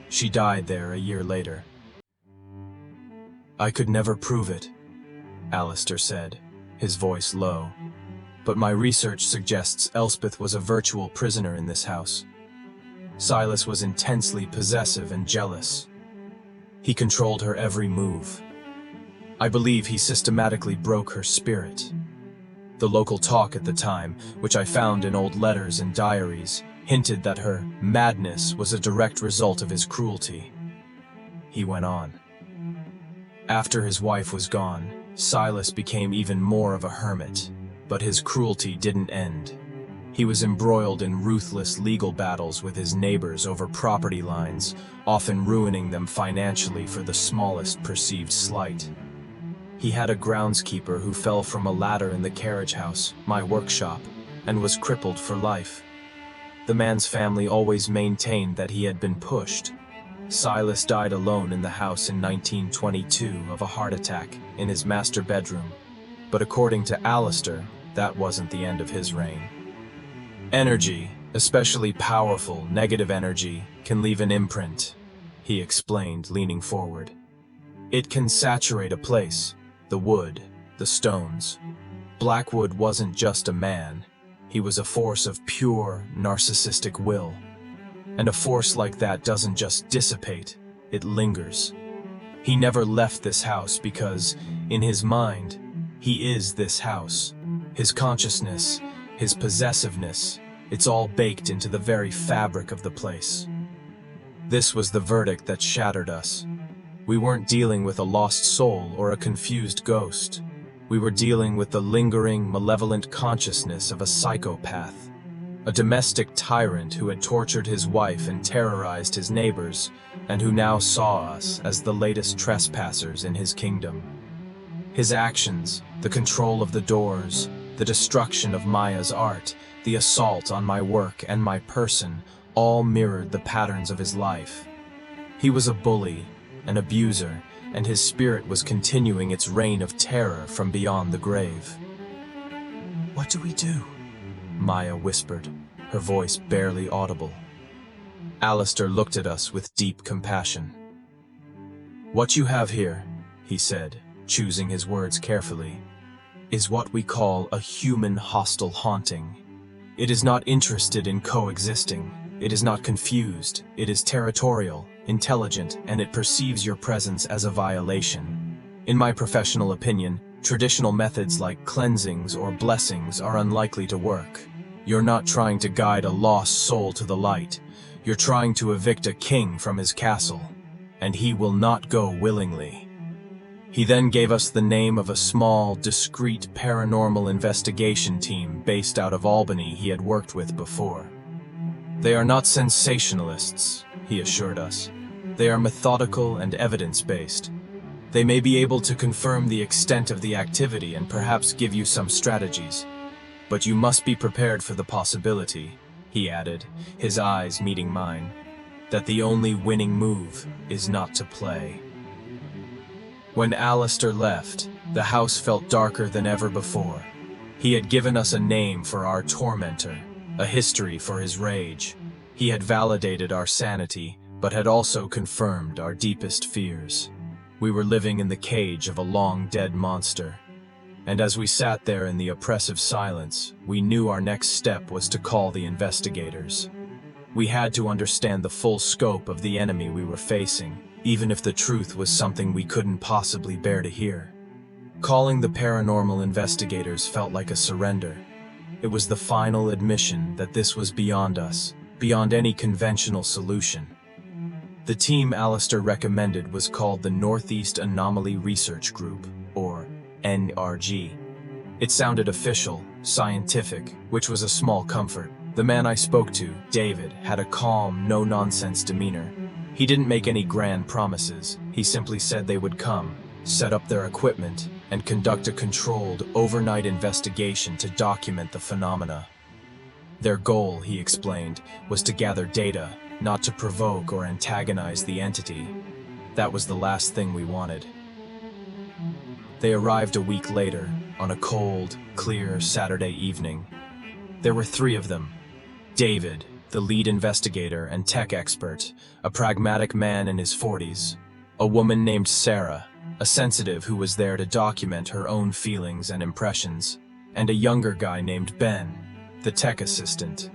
She died there a year later. "I could never prove it," Alistair said, his voice low. "But my research suggests Elspeth was a virtual prisoner in this house. Silas was intensely possessive and jealous. He controlled her every move. I believe he systematically broke her spirit. The local talk at the time, which I found in old letters and diaries, hinted that her madness was a direct result of his cruelty." He went on. "After his wife was gone, Silas became even more of a hermit, but his cruelty didn't end. He was embroiled in ruthless legal battles with his neighbors over property lines, often ruining them financially for the smallest perceived slight. He had a groundskeeper who fell from a ladder in the carriage house, my workshop, and was crippled for life. The man's family always maintained that he had been pushed. Silas died alone in the house in 1922 of a heart attack in his master bedroom, but according to Alistair, that wasn't the end of his reign. Energy, especially powerful, negative energy, can leave an imprint," he explained, leaning forward. "It can saturate a place, the wood, the stones. Blackwood wasn't just a man, he was a force of pure, narcissistic will. And a force like that doesn't just dissipate, it lingers. He never left this house because, in his mind, he is this house. His consciousness, his possessiveness, it's all baked into the very fabric of the place." This was the verdict that shattered us. We weren't dealing with a lost soul or a confused ghost. We were dealing with the lingering, malevolent consciousness of a psychopath, a domestic tyrant who had tortured his wife and terrorized his neighbors, and who now saw us as the latest trespassers in his kingdom. His actions, the control of the doors, the destruction of Maya's art, the assault on my work and my person, all mirrored the patterns of his life. He was a bully, an abuser, and his spirit was continuing its reign of terror from beyond the grave. "What do we do?" Maya whispered, her voice barely audible. Alistair looked at us with deep compassion. "What you have here," he said, choosing his words carefully, "is what we call a human hostile haunting. It is not interested in coexisting. It is not confused. It is territorial, intelligent, and it perceives your presence as a violation. In my professional opinion, traditional methods like cleansings or blessings are unlikely to work. You're not trying to guide a lost soul to the light. You're trying to evict a king from his castle, and he will not go willingly." He then gave us the name of a small, discreet paranormal investigation team based out of Albany he had worked with before. "They are not sensationalists," he assured us. "They are methodical and evidence-based. They may be able to confirm the extent of the activity and perhaps give you some strategies. But you must be prepared for the possibility," he added, his eyes meeting mine, "that the only winning move is not to play." When Alistair left, the house felt darker than ever before. He had given us a name for our tormentor, a history for his rage. He had validated our sanity, but had also confirmed our deepest fears. We were living in the cage of a long-dead monster. And as we sat there in the oppressive silence, we knew our next step was to call the investigators. We had to understand the full scope of the enemy we were facing, even if the truth was something we couldn't possibly bear to hear. Calling the paranormal investigators felt like a surrender. It was the final admission that this was beyond us, beyond any conventional solution. The team Alistair recommended was called the Northeast Anomaly Research Group, or NRG. It sounded official, scientific, which was a small comfort. The man I spoke to, David, had a calm, no-nonsense demeanor. He didn't make any grand promises. He simply said they would come, set up their equipment, and conduct a controlled, overnight investigation to document the phenomena. Their goal, he explained, was to gather data, not to provoke or antagonize the entity. That was the last thing we wanted. They arrived a week later, on a cold, clear Saturday evening. There were 3 of them. David, the lead investigator and tech expert, a pragmatic man in his 40s. A woman named Sarah, a sensitive who was there to document her own feelings and impressions. And a younger guy named Ben, the tech assistant.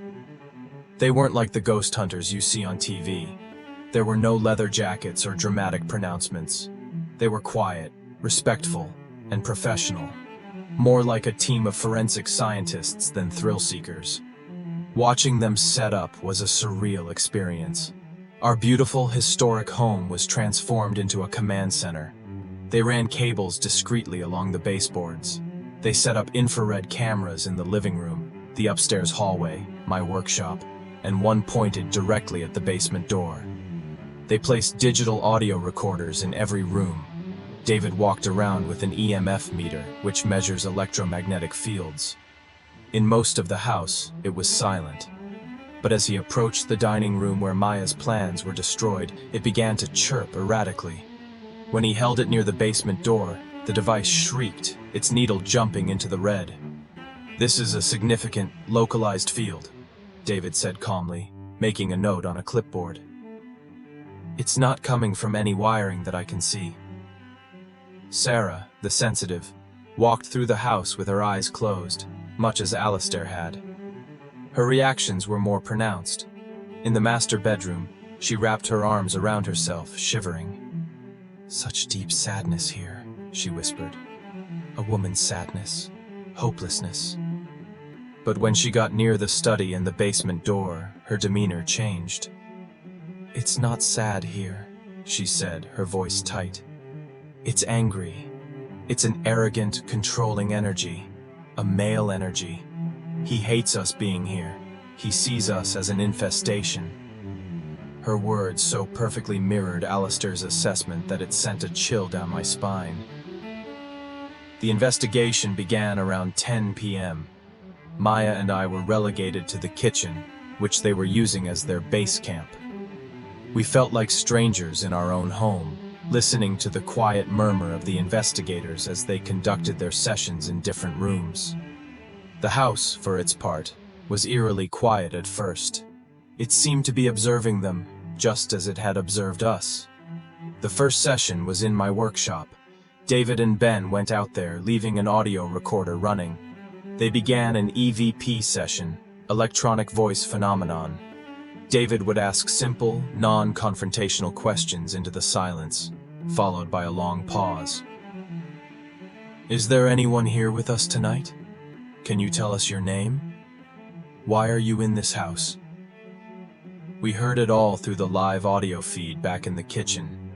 They weren't like the ghost hunters you see on TV. There were no leather jackets or dramatic pronouncements. They were quiet, respectful, and professional. More like a team of forensic scientists than thrill seekers. Watching them set up was a surreal experience. Our beautiful, historic home was transformed into a command center. They ran cables discreetly along the baseboards. They set up infrared cameras in the living room, the upstairs hallway, my workshop, and one pointed directly at the basement door. They placed digital audio recorders in every room. David walked around with an EMF meter, which measures electromagnetic fields. In most of the house, it was silent. But as he approached the dining room where Maya's plans were destroyed, it began to chirp erratically. When he held it near the basement door, the device shrieked, its needle jumping into the red. "This is a significant, localized field," David said calmly, making a note on a clipboard. "It's not coming from any wiring that I can see." Sarah, the sensitive, walked through the house with her eyes closed, much as Alistair had. Her reactions were more pronounced. In the master bedroom, she wrapped her arms around herself, shivering. "Such deep sadness here," she whispered. "A woman's sadness, hopelessness." But when she got near the study and the basement door, her demeanor changed. "It's not sad here," she said, her voice tight. It's angry. It's an arrogant, controlling energy. A male energy. He hates us being here. He sees us as an infestation. Her words so perfectly mirrored Alistair's assessment that it sent a chill down my spine. The investigation began around 10 p.m. Maya and I were relegated to the kitchen, which they were using as their base camp. We felt like strangers in our own home, listening to the quiet murmur of the investigators as they conducted their sessions in different rooms. The house, for its part, was eerily quiet at first. It seemed to be observing them, just as it had observed us. The first session was in my workshop. David and Ben went out there, leaving an audio recorder running. They began an EVP session, electronic voice phenomenon. David would ask simple, non-confrontational questions into the silence, followed by a long pause. Is there anyone here with us tonight? Can you tell us your name? Why are you in this house? We heard it all through the live audio feed back in the kitchen.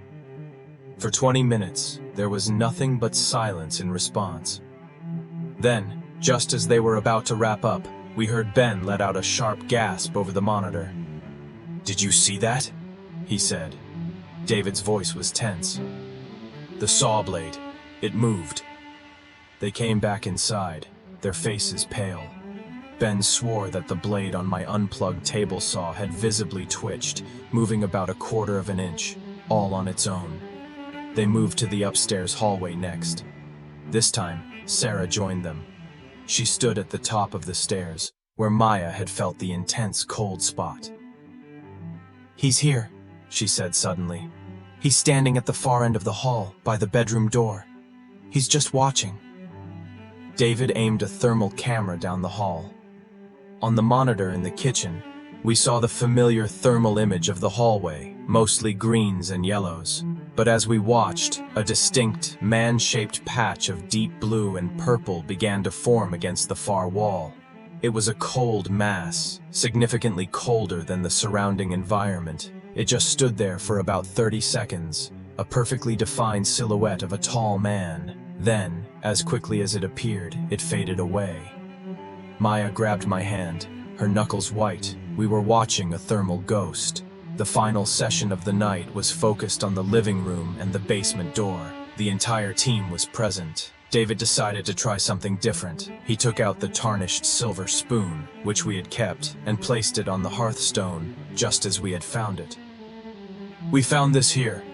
For 20 minutes, there was nothing but silence in response. Then, just as they were about to wrap up, we heard Ben let out a sharp gasp over the monitor. Did you see that? He said. David's voice was tense. The saw blade. It moved. They came back inside, their faces pale. Ben swore that the blade on my unplugged table saw had visibly twitched, moving about a quarter of an inch, all on its own. They moved to the upstairs hallway next. This time, Sarah joined them. She stood at the top of the stairs, where Maya had felt the intense cold spot. He's here, she said suddenly. He's standing at the far end of the hall, by the bedroom door. He's just watching. David aimed a thermal camera down the hall. On the monitor in the kitchen, we saw the familiar thermal image of the hallway, mostly greens and yellows. But as we watched, a distinct, man-shaped patch of deep blue and purple began to form against the far wall. It was a cold mass, significantly colder than the surrounding environment. It just stood there for about 30 seconds, a perfectly defined silhouette of a tall man. Then, as quickly as it appeared, it faded away. Maya grabbed my hand, her knuckles white. We were watching a thermal ghost. The final session of the night was focused on the living room and the basement door. The entire team was present. David decided to try something different. He took out the tarnished silver spoon, which we had kept, and placed it on the hearthstone, just as we had found it. We found this here,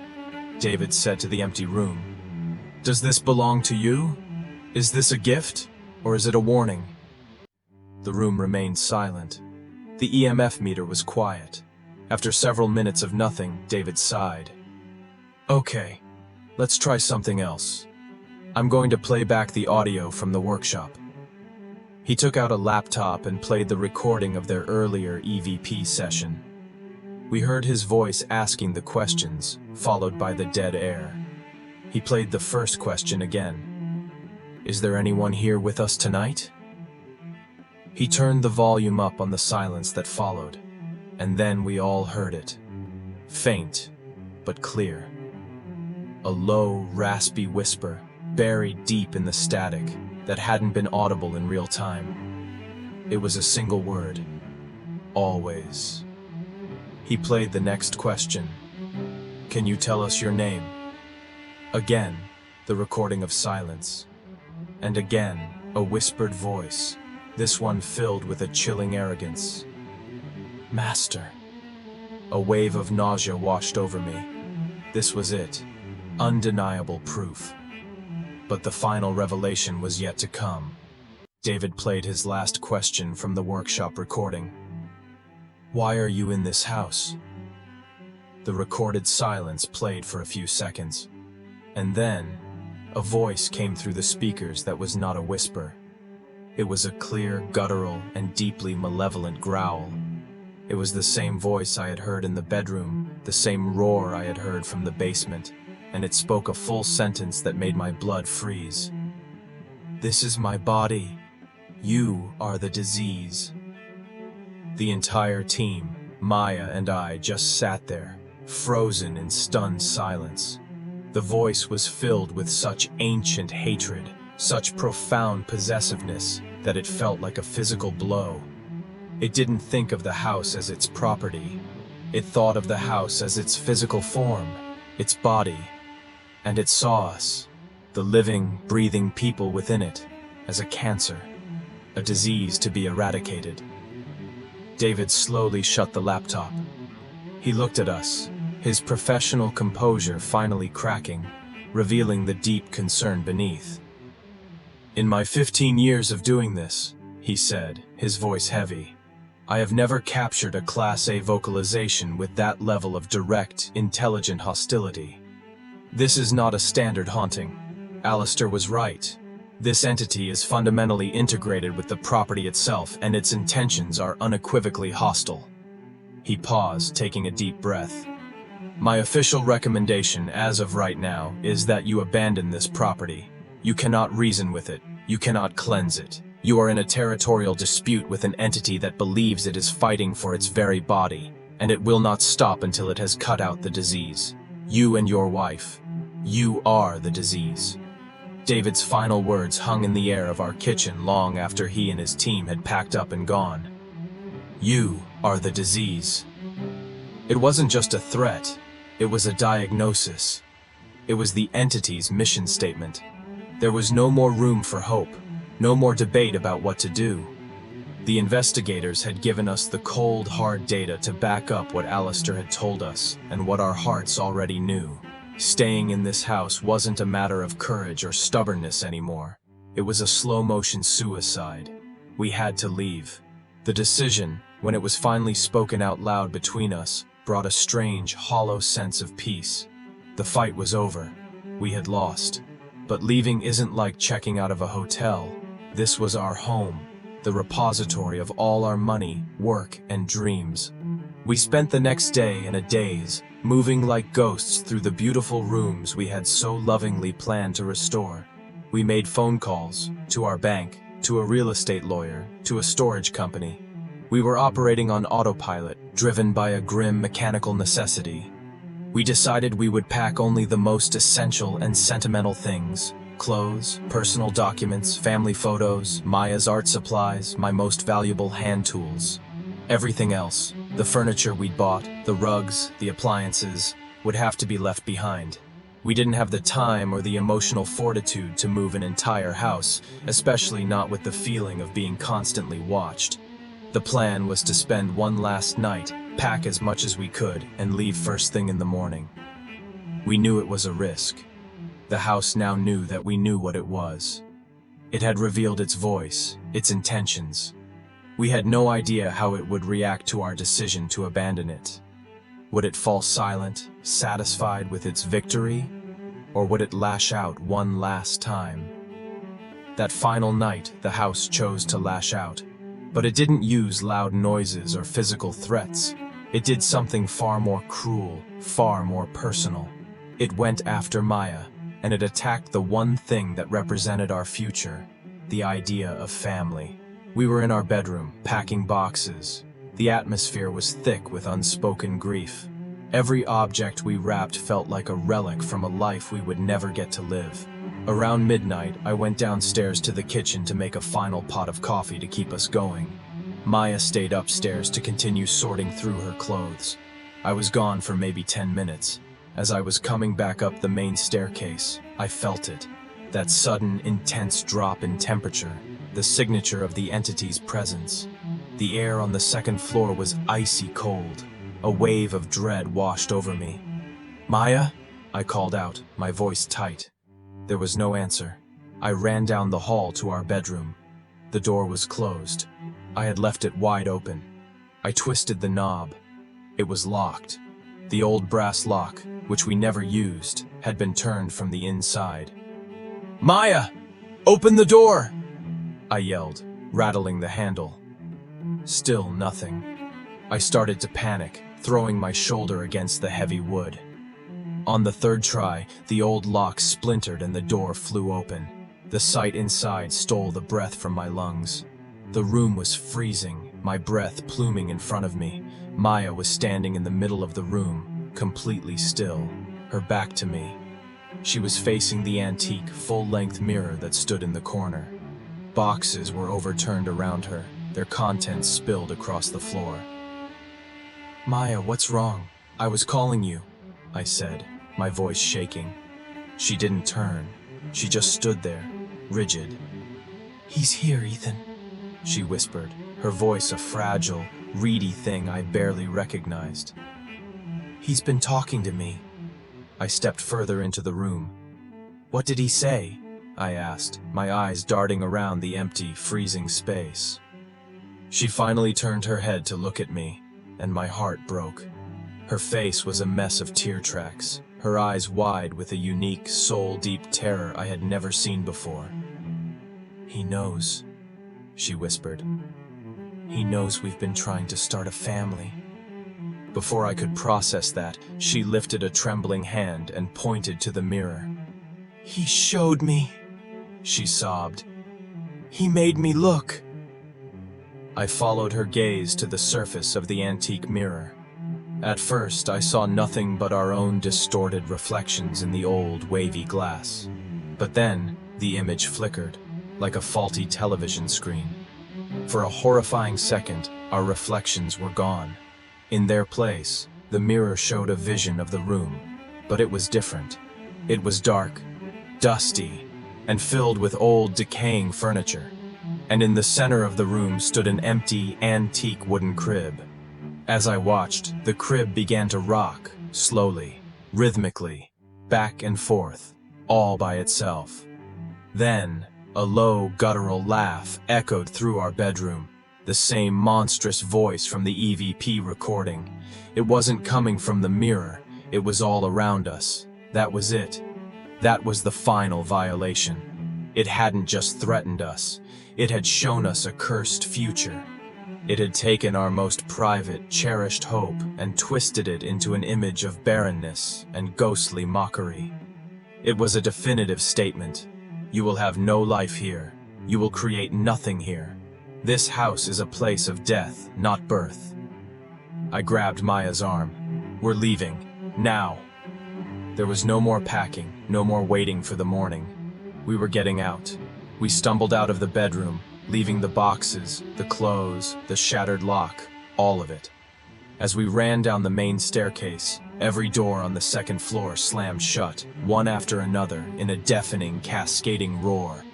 David said to the empty room. Does this belong to you? Is this a gift, or is it a warning? The room remained silent. The EMF meter was quiet. After several minutes of nothing, David sighed. Okay, let's try something else. I'm going to play back the audio from the workshop. He took out a laptop and played the recording of their earlier EVP session. We heard his voice asking the questions, followed by the dead air. He played the first question again. Is there anyone here with us tonight? He turned the volume up on the silence that followed, and then we all heard it. Faint, but clear. A low, raspy whisper, buried deep in the static, that hadn't been audible in real time. It was a single word. Always. He played the next question. Can you tell us your name? Again, the recording of silence. And again, a whispered voice, this one filled with a chilling arrogance. Master. A wave of nausea washed over me. This was it. Undeniable proof. But the final revelation was yet to come. David played his last question from the workshop recording. Why are you in this house? The recorded silence played for a few seconds. And then, a voice came through the speakers that was not a whisper. It was a clear, guttural, and deeply malevolent growl. It was the same voice I had heard in the bedroom, the same roar I had heard from the basement, and it spoke a full sentence that made my blood freeze. This is my body. You are the disease. The entire team, Maya and I, just sat there, frozen in stunned silence. The voice was filled with such ancient hatred, such profound possessiveness, that it felt like a physical blow. It didn't think of the house as its property. It thought of the house as its physical form, its body, and it saw us, the living, breathing people within it, as a cancer, a disease to be eradicated. David slowly shut the laptop. He looked at us, his professional composure finally cracking, revealing the deep concern beneath. "In my 15 years of doing this," he said, his voice heavy, "I have never captured a Class A vocalization with that level of direct, intelligent hostility. This is not a standard haunting. Alistair was right. This entity is fundamentally integrated with the property itself, and its intentions are unequivocally hostile." He paused, taking a deep breath. "My official recommendation, as of right now, is that you abandon this property. You cannot reason with it. You cannot cleanse it. You are in a territorial dispute with an entity that believes it is fighting for its very body, and it will not stop until it has cut out the disease. You and your wife. You are the disease." David's final words hung in the air of our kitchen long after he and his team had packed up and gone. "You are the disease." It wasn't just a threat, it was a diagnosis. It was the entity's mission statement. There was no more room for hope, no more debate about what to do. The investigators had given us the cold, hard data to back up what Alistair had told us and what our hearts already knew. Staying in this house wasn't a matter of courage or stubbornness anymore. It was a slow-motion suicide. We had to leave. The decision, when it was finally spoken out loud between us, brought a strange, hollow sense of peace. The fight was over. We had lost. But leaving isn't like checking out of a hotel. This was our home, the repository of all our money, work, and dreams. We spent the next day in a daze, moving like ghosts through the beautiful rooms we had so lovingly planned to restore. We made phone calls, to our bank, to a real estate lawyer, to a storage company. We were operating on autopilot, driven by a grim mechanical necessity. We decided we would pack only the most essential and sentimental things: clothes, personal documents, family photos, Maya's art supplies, my most valuable hand tools. Everything else, the furniture we'd bought, the rugs, the appliances, would have to be left behind. We didn't have the time or the emotional fortitude to move an entire house, especially not with the feeling of being constantly watched. The plan was to spend one last night, pack as much as we could, and leave first thing in the morning. We knew it was a risk. The house now knew that we knew what it was. It had revealed its voice, its intentions. We had no idea how it would react to our decision to abandon it. Would it fall silent, satisfied with its victory? Or would it lash out one last time? That final night, the house chose to lash out. But it didn't use loud noises or physical threats. It did something far more cruel, far more personal. It went after Maya, and it attacked the one thing that represented our future, the idea of family. We were in our bedroom, packing boxes. The atmosphere was thick with unspoken grief. Every object we wrapped felt like a relic from a life we would never get to live. Around midnight, I went downstairs to the kitchen to make a final pot of coffee to keep us going. Maya stayed upstairs to continue sorting through her clothes. I was gone for maybe 10 minutes. As I was coming back up the main staircase, I felt it. That sudden, intense drop in temperature, the signature of the entity's presence. The air on the second floor was icy cold. A wave of dread washed over me. "Maya?" I called out, my voice tight. There was no answer. I ran down the hall to our bedroom. The door was closed. I had left it wide open. I twisted the knob. It was locked. The old brass lock, which we never used, had been turned from the inside. "Maya! Open the door!" I yelled, rattling the handle. Still nothing. I started to panic, throwing my shoulder against the heavy wood. On the third try, the old lock splintered and the door flew open. The sight inside stole the breath from my lungs. The room was freezing, my breath pluming in front of me. Maya was standing in the middle of the room, completely still, her back to me. She was facing the antique, full-length mirror that stood in the corner. Boxes were overturned around her, their contents spilled across the floor. "Maya, what's wrong? I was calling you," I said, my voice shaking. She didn't turn. She just stood there, rigid. "He's here, Ethan," she whispered, her voice a fragile, reedy thing I barely recognized. "He's been talking to me." I stepped further into the room. "What did he say?" I asked, my eyes darting around the empty, freezing space. She finally turned her head to look at me, and my heart broke. Her face was a mess of tear tracks, her eyes wide with a unique, soul-deep terror I had never seen before. "He knows," she whispered. "He knows we've been trying to start a family." Before I could process that, she lifted a trembling hand and pointed to the mirror. "He showed me," she sobbed. "He made me look." I followed her gaze to the surface of the antique mirror. At first, I saw nothing but our own distorted reflections in the old, wavy glass. But then, the image flickered, like a faulty television screen. For a horrifying second, our reflections were gone. In their place, the mirror showed a vision of the room, but it was different. It was dark, dusty, and filled with old, decaying furniture. And in the center of the room stood an empty, antique wooden crib. As I watched, the crib began to rock, slowly, rhythmically, back and forth, all by itself. Then, a low, guttural laugh echoed through our bedroom, the same monstrous voice from the EVP recording. It wasn't coming from the mirror, it was all around us. That was it. That was the final violation. It hadn't just threatened us, it had shown us a cursed future. It had taken our most private, cherished hope and twisted it into an image of barrenness and ghostly mockery. It was a definitive statement. You will have no life here. You will create nothing here. This house is a place of death, not birth. I grabbed Maya's arm. "We're leaving. Now." There was no more packing, no more waiting for the morning. We were getting out. We stumbled out of the bedroom, leaving the boxes, the clothes, the shattered lock, all of it. As we ran down the main staircase, every door on the second floor slammed shut, one after another, in a deafening, cascading roar.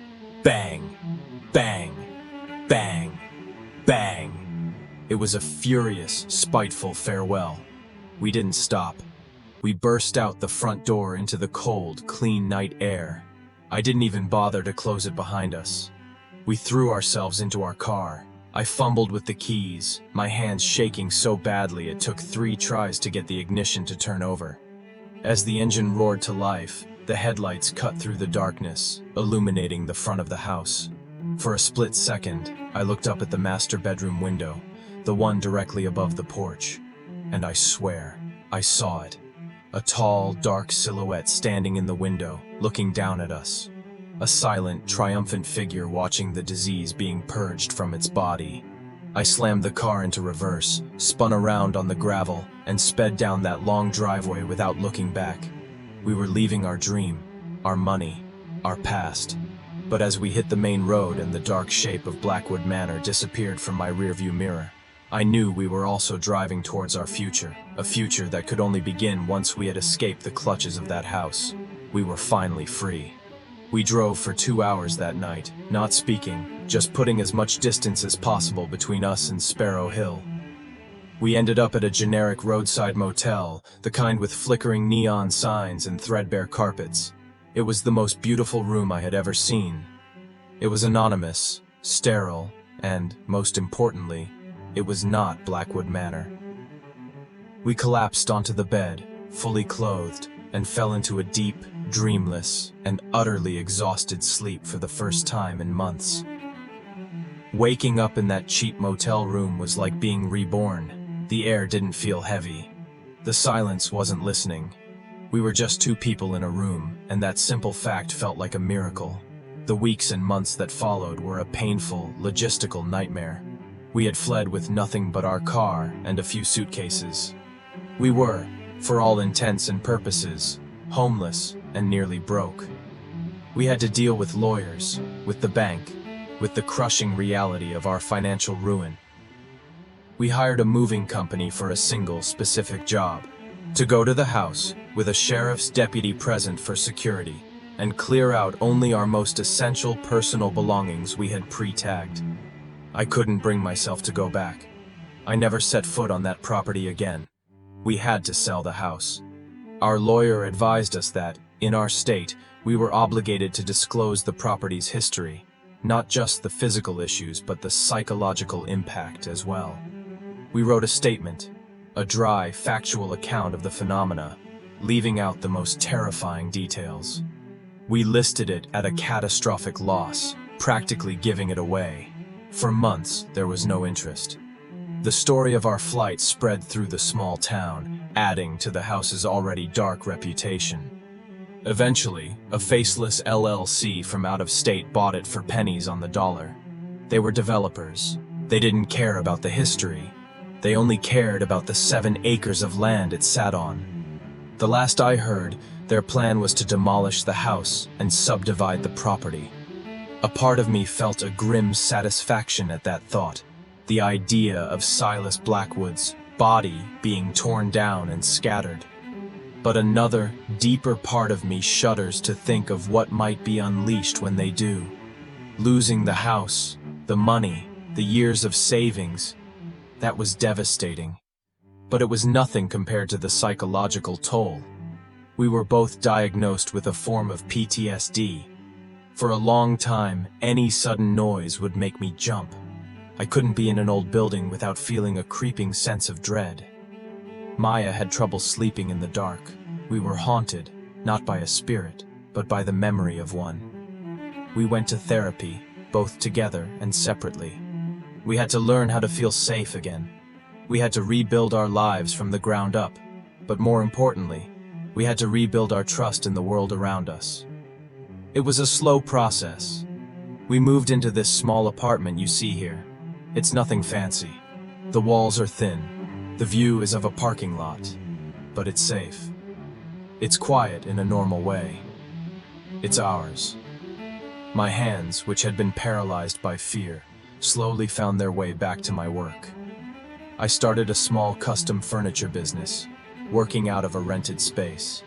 Bang! Bang! Bang! Bang! It was a furious, spiteful farewell. We didn't stop. We burst out the front door into the cold, clean night air. I didn't even bother to close it behind us. We threw ourselves into our car. I fumbled with the keys, my hands shaking so badly it took 3 tries to get the ignition to turn over. As the engine roared to life, the headlights cut through the darkness, illuminating the front of the house. For a split second, I looked up at the master bedroom window, the one directly above the porch, and I swear, I saw it. A tall, dark silhouette standing in the window, looking down at us. A silent, triumphant figure watching the disease being purged from its body. I slammed the car into reverse, spun around on the gravel, and sped down that long driveway without looking back. We were leaving our dream, our money, our past. But as we hit the main road and the dark shape of Blackwood Manor disappeared from my rearview mirror, I knew we were also driving towards our future, a future that could only begin once we had escaped the clutches of that house. We were finally free. We drove for 2 hours that night, not speaking, just putting as much distance as possible between us and Sparrow Hill. We ended up at a generic roadside motel, the kind with flickering neon signs and threadbare carpets. It was the most beautiful room I had ever seen. It was anonymous, sterile, and, most importantly, it was not Blackwood Manor. We collapsed onto the bed, fully clothed, and fell into a deep, dreamless, and utterly exhausted sleep for the first time in months. Waking up in that cheap motel room was like being reborn. The air didn't feel heavy. The silence wasn't listening. We were just 2 people in a room, and that simple fact felt like a miracle. The weeks and months that followed were a painful, logistical nightmare. We had fled with nothing but our car and a few suitcases. We were, For all intents and purposes, homeless and nearly broke. We had to deal with lawyers, with the bank, with the crushing reality of our financial ruin. We hired a moving company for a single specific job: to go to the house with a sheriff's deputy present for security and clear out only our most essential personal belongings we had pre-tagged. I couldn't bring myself to go back. I never set foot on that property again. We had to sell the house. Our lawyer advised us that, in our state, we were obligated to disclose the property's history, not just the physical issues but the psychological impact as well. We wrote a statement, a dry, factual account of the phenomena, leaving out the most terrifying details. We listed it at a catastrophic loss, practically giving it away. For months, there was no interest. The story of our flight spread through the small town, adding to the house's already dark reputation. Eventually, a faceless LLC from out of state bought it for pennies on the dollar. They were developers. They didn't care about the history. They only cared about the 7 acres of land it sat on. The last I heard, their plan was to demolish the house and subdivide the property. A part of me felt a grim satisfaction at that thought, the idea of Silas Blackwood's body being torn down and scattered. But another, deeper part of me shudders to think of what might be unleashed when they do. Losing the house, the money, the years of savings, that was devastating. But it was nothing compared to the psychological toll. We were both diagnosed with a form of PTSD. For a long time, any sudden noise would make me jump. I couldn't be in an old building without feeling a creeping sense of dread. Maya had trouble sleeping in the dark. We were haunted, not by a spirit, but by the memory of one. We went to therapy, both together and separately. We had to learn how to feel safe again. We had to rebuild our lives from the ground up. But more importantly, we had to rebuild our trust in the world around us. It was a slow process. We moved into this small apartment you see here. It's nothing fancy. The walls are thin. The view is of a parking lot. But it's safe. It's quiet in a normal way. It's ours. My hands, which had been paralyzed by fear, slowly found their way back to my work. I started a small custom furniture business, working out of a rented space.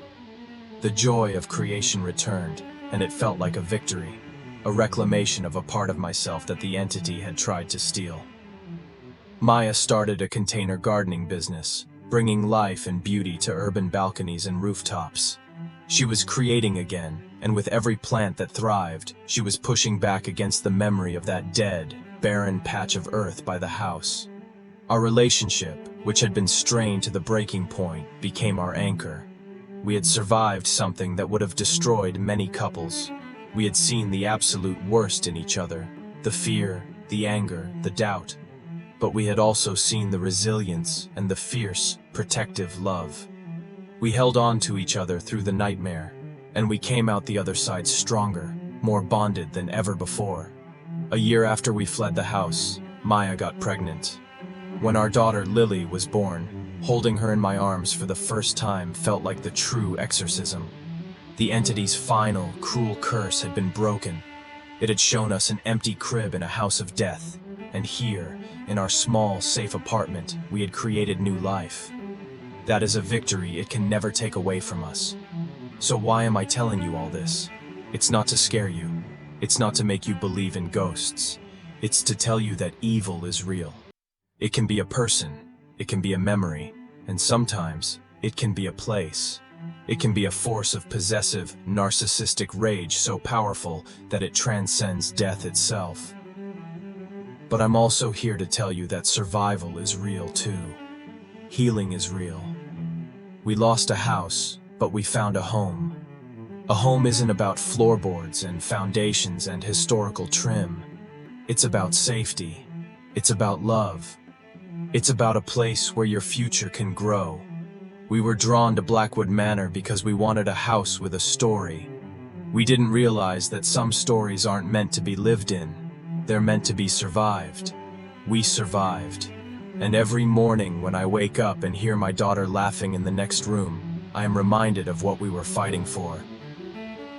The joy of creation returned, and it felt like a victory, a reclamation of a part of myself that the entity had tried to steal. Maya started a container gardening business, bringing life and beauty to urban balconies and rooftops. She was creating again, and with every plant that thrived, she was pushing back against the memory of that dead, barren patch of earth by the house. Our relationship, which had been strained to the breaking point, became our anchor. We had survived something that would have destroyed many couples. We had seen the absolute worst in each other, the fear, the anger, the doubt. But we had also seen the resilience and the fierce, protective love. We held on to each other through the nightmare, and we came out the other side stronger, more bonded than ever before. A year after we fled the house, Maya got pregnant. When our daughter Lily was born, holding her in my arms for the first time felt like the true exorcism. The entity's final, cruel curse had been broken. It had shown us an empty crib in a house of death, and here, in our small, safe apartment, we had created new life. That is a victory it can never take away from us. So why am I telling you all this? It's not to scare you. It's not to make you believe in ghosts. It's to tell you that evil is real. It can be a person, it can be a memory, and sometimes it can be a place. It can be a force of possessive, narcissistic rage so powerful that it transcends death itself. But I'm also here to tell you that survival is real too. Healing is real. We lost a house, but we found a home. A home isn't about floorboards and foundations and historical trim. It's about safety. It's about love. It's about a place where your future can grow. We were drawn to Blackwood Manor because we wanted a house with a story. We didn't realize that some stories aren't meant to be lived in. They're meant to be survived. We survived. And every morning when I wake up and hear my daughter laughing in the next room, I am reminded of what we were fighting for.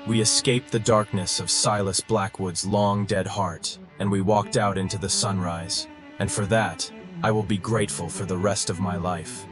We escaped the darkness of Silas Blackwood's long dead heart, and we walked out into the sunrise. And for that, I will be grateful for the rest of my life.